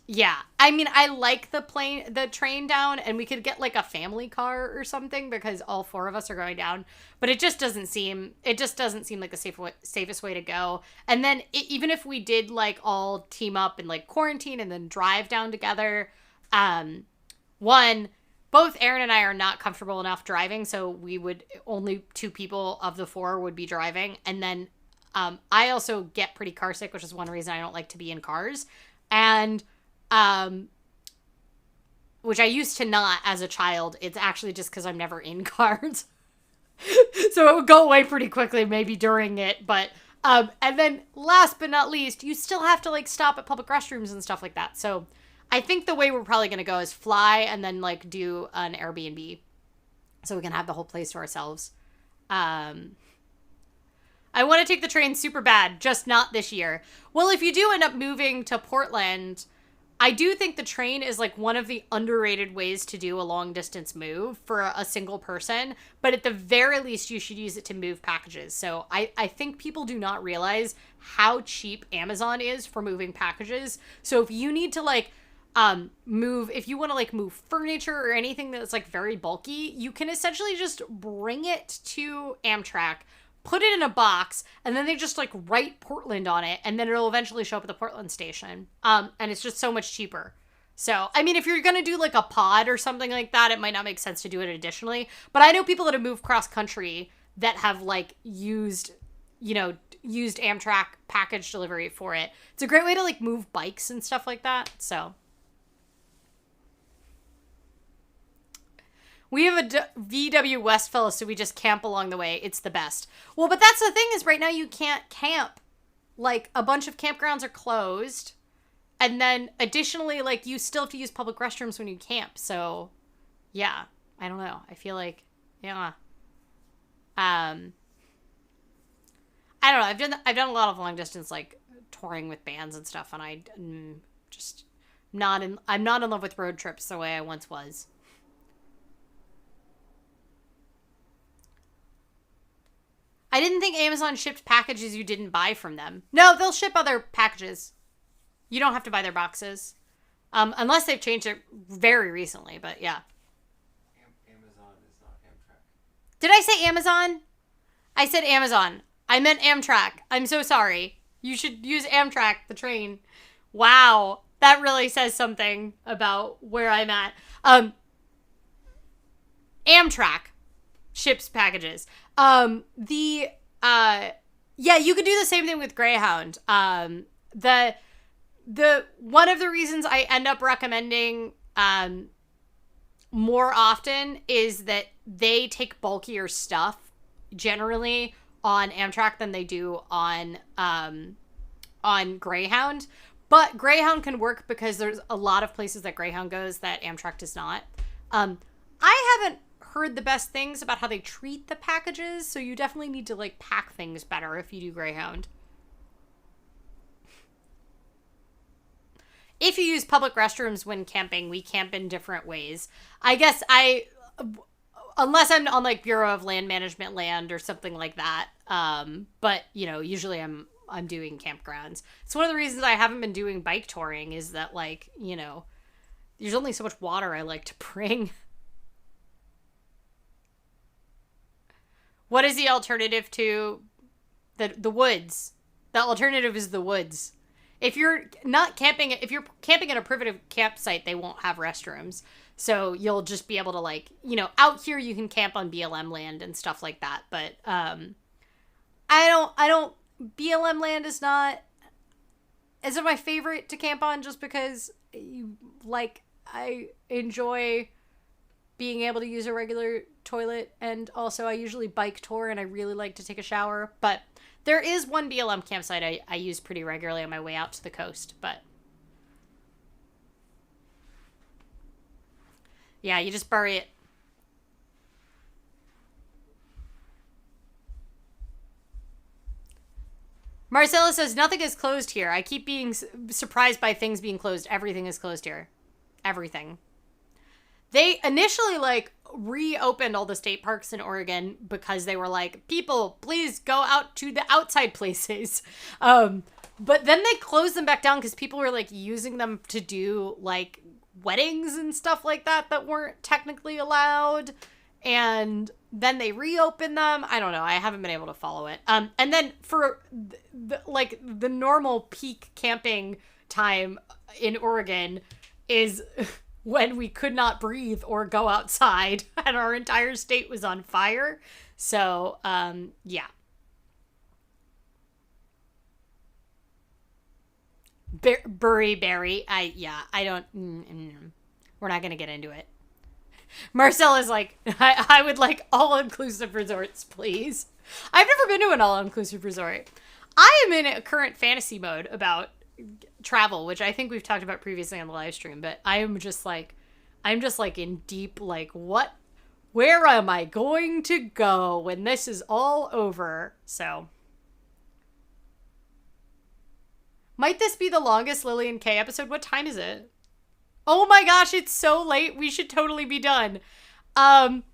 Yeah, I mean, I like the train down, and we could get like a family car or something because all 4 of us are going down. But it just doesn't seem like the safest way to go. And then even if we did like all team up and like quarantine and then drive down together, both Aaron and I are not comfortable enough driving, so we would only 2 people of the 4 would be driving. And then I also get pretty car sick, which is one reason I don't like to be in cars. And which I used to not as a child. It's actually just because I'm never in cars. So it would go away pretty quickly, maybe during it. But, and then last but not least, you still have to like stop at public restrooms and stuff like that. So I think the way we're probably going to go is fly and then like do an Airbnb so we can have the whole place to ourselves. I want to take the train super bad, just not this year. Well, if you do end up moving to Portland, I do think the train is like one of the underrated ways to do a long distance move for a single person. But at the very least, you should use it to move packages. So I think people do not realize how cheap Amazon is for moving packages. So if you need to like if you want to like move furniture or anything that's like very bulky, you can essentially just bring it to Amtrak, put it in a box, and then they just like write Portland on it, and then it'll eventually show up at the Portland station. And it's just so much cheaper. So, I mean, if you're going to do like a pod or something like that, it might not make sense to do it additionally. But I know people that have moved cross country that have like used Amtrak package delivery for it. It's a great way to like move bikes and stuff like that. So we have a VW Westfella, so we just camp along the way. It's the best. Well, but that's the thing is right now you can't camp. Like, a bunch of campgrounds are closed. And then, additionally, like, you still have to use public restrooms when you camp. So, yeah. I don't know. I feel like, yeah. I don't know. I've done a lot of long distance, like, touring with bands and stuff. And I'm not in love with road trips the way I once was. I didn't think Amazon shipped packages you didn't buy from them. No, they'll ship other packages. You don't have to buy their boxes. Unless they've changed it very recently, but yeah. Amazon is not Amtrak. Did I say Amazon? I said Amazon. I meant Amtrak. I'm so sorry. You should use Amtrak, the train. Wow. That really says something about where I'm at. Amtrak ships packages. Yeah, you could do the same thing with Greyhound. The one of the reasons I end up recommending more often is that they take bulkier stuff generally on Amtrak than they do on Greyhound. But Greyhound can work because there's a lot of places that Greyhound goes that Amtrak does not. I haven't heard the best things about how they treat the packages, so you definitely need to like pack things better if you do Greyhound. If you use public restrooms when camping, we camp in different ways. I guess unless I'm on like Bureau of Land Management land or something like that. But usually I'm doing campgrounds. It's one of the reasons I haven't been doing bike touring is that like, there's only so much water I like to bring. What is the alternative to the woods? The alternative is the woods. If you're camping at a primitive campsite, they won't have restrooms. So you'll just be able to like, out here you can camp on BLM land and stuff like that. But BLM land is not is it my favorite to camp on just because, like, I enjoy being able to use a regular toilet, and also I usually bike tour and I really like to take a shower. But there is one BLM campsite I use pretty regularly on my way out to the coast. But yeah, you just bury it. Marcella says, nothing is closed here. I keep being surprised by things being closed. Everything is closed here. Everything. They initially, like, reopened all the state parks in Oregon because they were like, people, please go out to the outside places. But then they closed them back down because people were, like, using them to do, like, weddings and stuff like that weren't technically allowed. And then they reopened them. I don't know. I haven't been able to follow it. And then for the normal peak camping time in Oregon is when we could not breathe or go outside and our entire state was on fire. So, yeah. Berry. I don't, we're not going to get into it. Marcella's like, I would like all-inclusive resorts, please. I've never been to an all-inclusive resort. I am in a current fantasy mode about travel, which I think we've talked about previously on the live stream, but I'm just like in deep, like, where am I going to go when this is all over? So, might this be the longest Lillian K episode? What time is it? Oh my gosh, it's so late. We should totally be done. Well,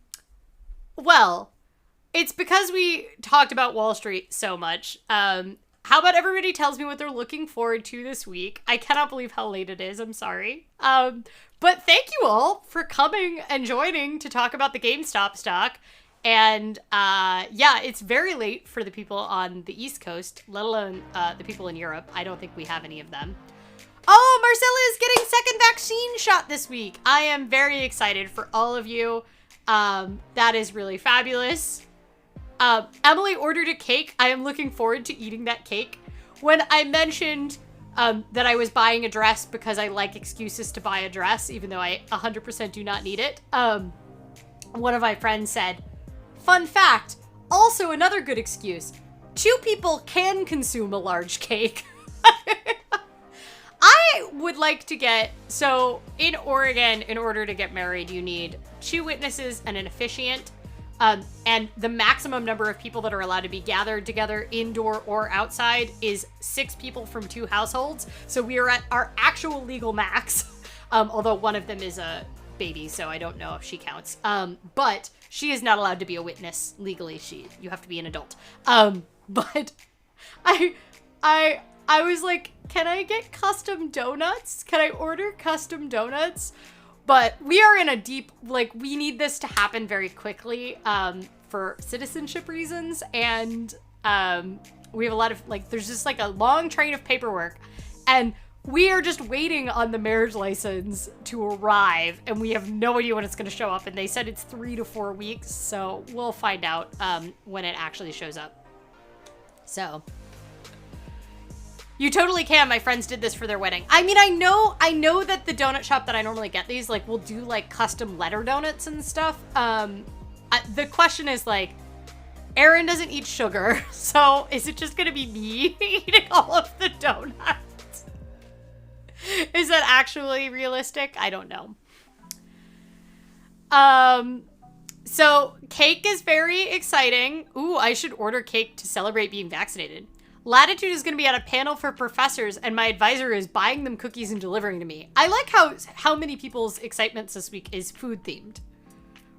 it's because we talked about Wall Street so much. How about everybody tells me what they're looking forward to this week? I cannot believe how late it is. I'm sorry. But thank you all for coming and joining to talk about the GameStop stock. And yeah, it's very late for the people on the East Coast, let alone the people in Europe. I don't think we have any of them. Oh, Marcella is getting second vaccine shot this week. I am very excited for all of you. That is really fabulous. Emily ordered a cake. I am looking forward to eating that cake. When I mentioned that I was buying a dress because I like excuses to buy a dress, even though I 100% do not need it, one of my friends said, fun fact, also another good excuse, 2 people can consume a large cake. I would like to get, so in Oregon, in order to get married, you need 2 witnesses and an officiant. And the maximum number of people that are allowed to be gathered together indoor or outside is 6 people from 2 households. So we are at our actual legal max. Although one of them is a baby, so I don't know if she counts. But she is not allowed to be a witness legally. You have to be an adult. But I was like, can I get custom donuts? Can I order custom donuts? But we are in a deep, like, we need this to happen very quickly for citizenship reasons. And we have a lot of, like, there's just like a long train of paperwork. And we are just waiting on the marriage license to arrive. And we have no idea when it's going to show up. And they said it's 3 to 4 weeks. So we'll find out when it actually shows up. So... You totally can. My friends did this for their wedding. I mean, I know that the donut shop that I normally get these, like, will do, like, custom letter donuts and stuff. The question is, like, Aaron doesn't eat sugar, so is it just gonna be me eating all of the donuts? Is that actually realistic? I don't know. So cake is very exciting. Ooh, I should order cake to celebrate being vaccinated. Latitude is going to be at a panel for professors, and my advisor is buying them cookies and delivering to me. I like how many people's excitements this week is food themed.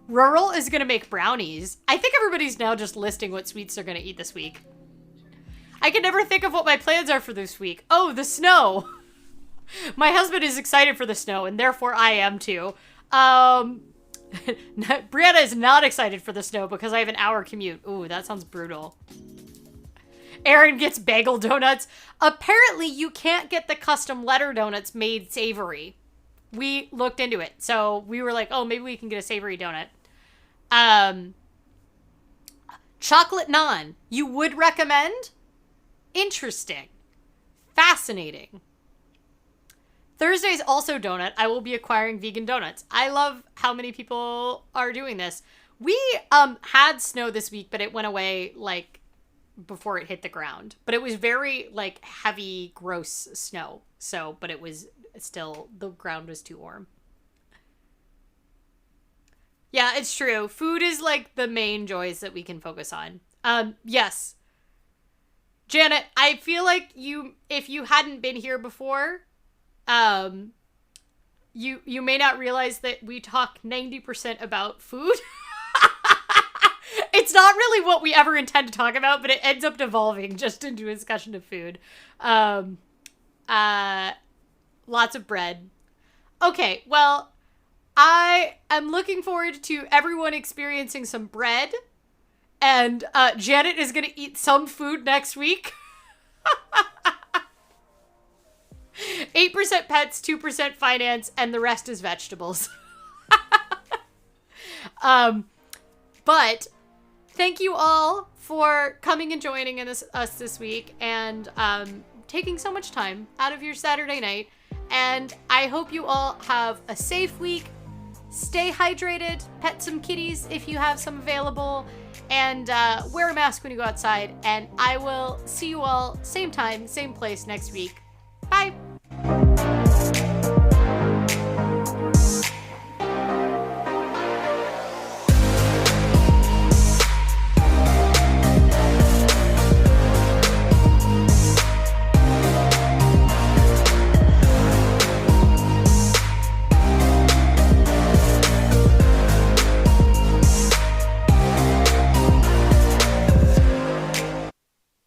Rural is going to make brownies. I think everybody's now just listing what sweets they're going to eat this week. I can never think of what my plans are for this week. Oh, the snow. My husband is excited for the snow, and therefore I am too. Brianna is not excited for the snow because I have an hour commute. Ooh, that sounds brutal. Aaron gets bagel donuts. Apparently, you can't get the custom letter donuts made savory. We looked into it. So we were like, oh, maybe we can get a savory donut. Chocolate naan. You would recommend? Interesting. Fascinating. Thursday's also donut. I will be acquiring vegan donuts. I love how many people are doing this. We had snow this week, but it went away like before it hit the ground. But it was very like heavy, gross snow. So, but it was still, the ground was too warm. Yeah, it's true. Food is like the main joys that we can focus on. Yes. Janet, I feel like if you hadn't been here before, you may not realize that we talk 90% about food. It's not really what we ever intend to talk about, but it ends up devolving just into a discussion of food. Lots of bread. Okay, well, I am looking forward to everyone experiencing some bread, and Janet is going to eat some food next week. 8% pets, 2% finance, and the rest is vegetables. But thank you all for coming and joining us this week and taking so much time out of your Saturday night. And I hope you all have a safe week. Stay hydrated, pet some kitties if you have some available, and wear a mask when you go outside. And I will see you all same time, same place next week. Bye.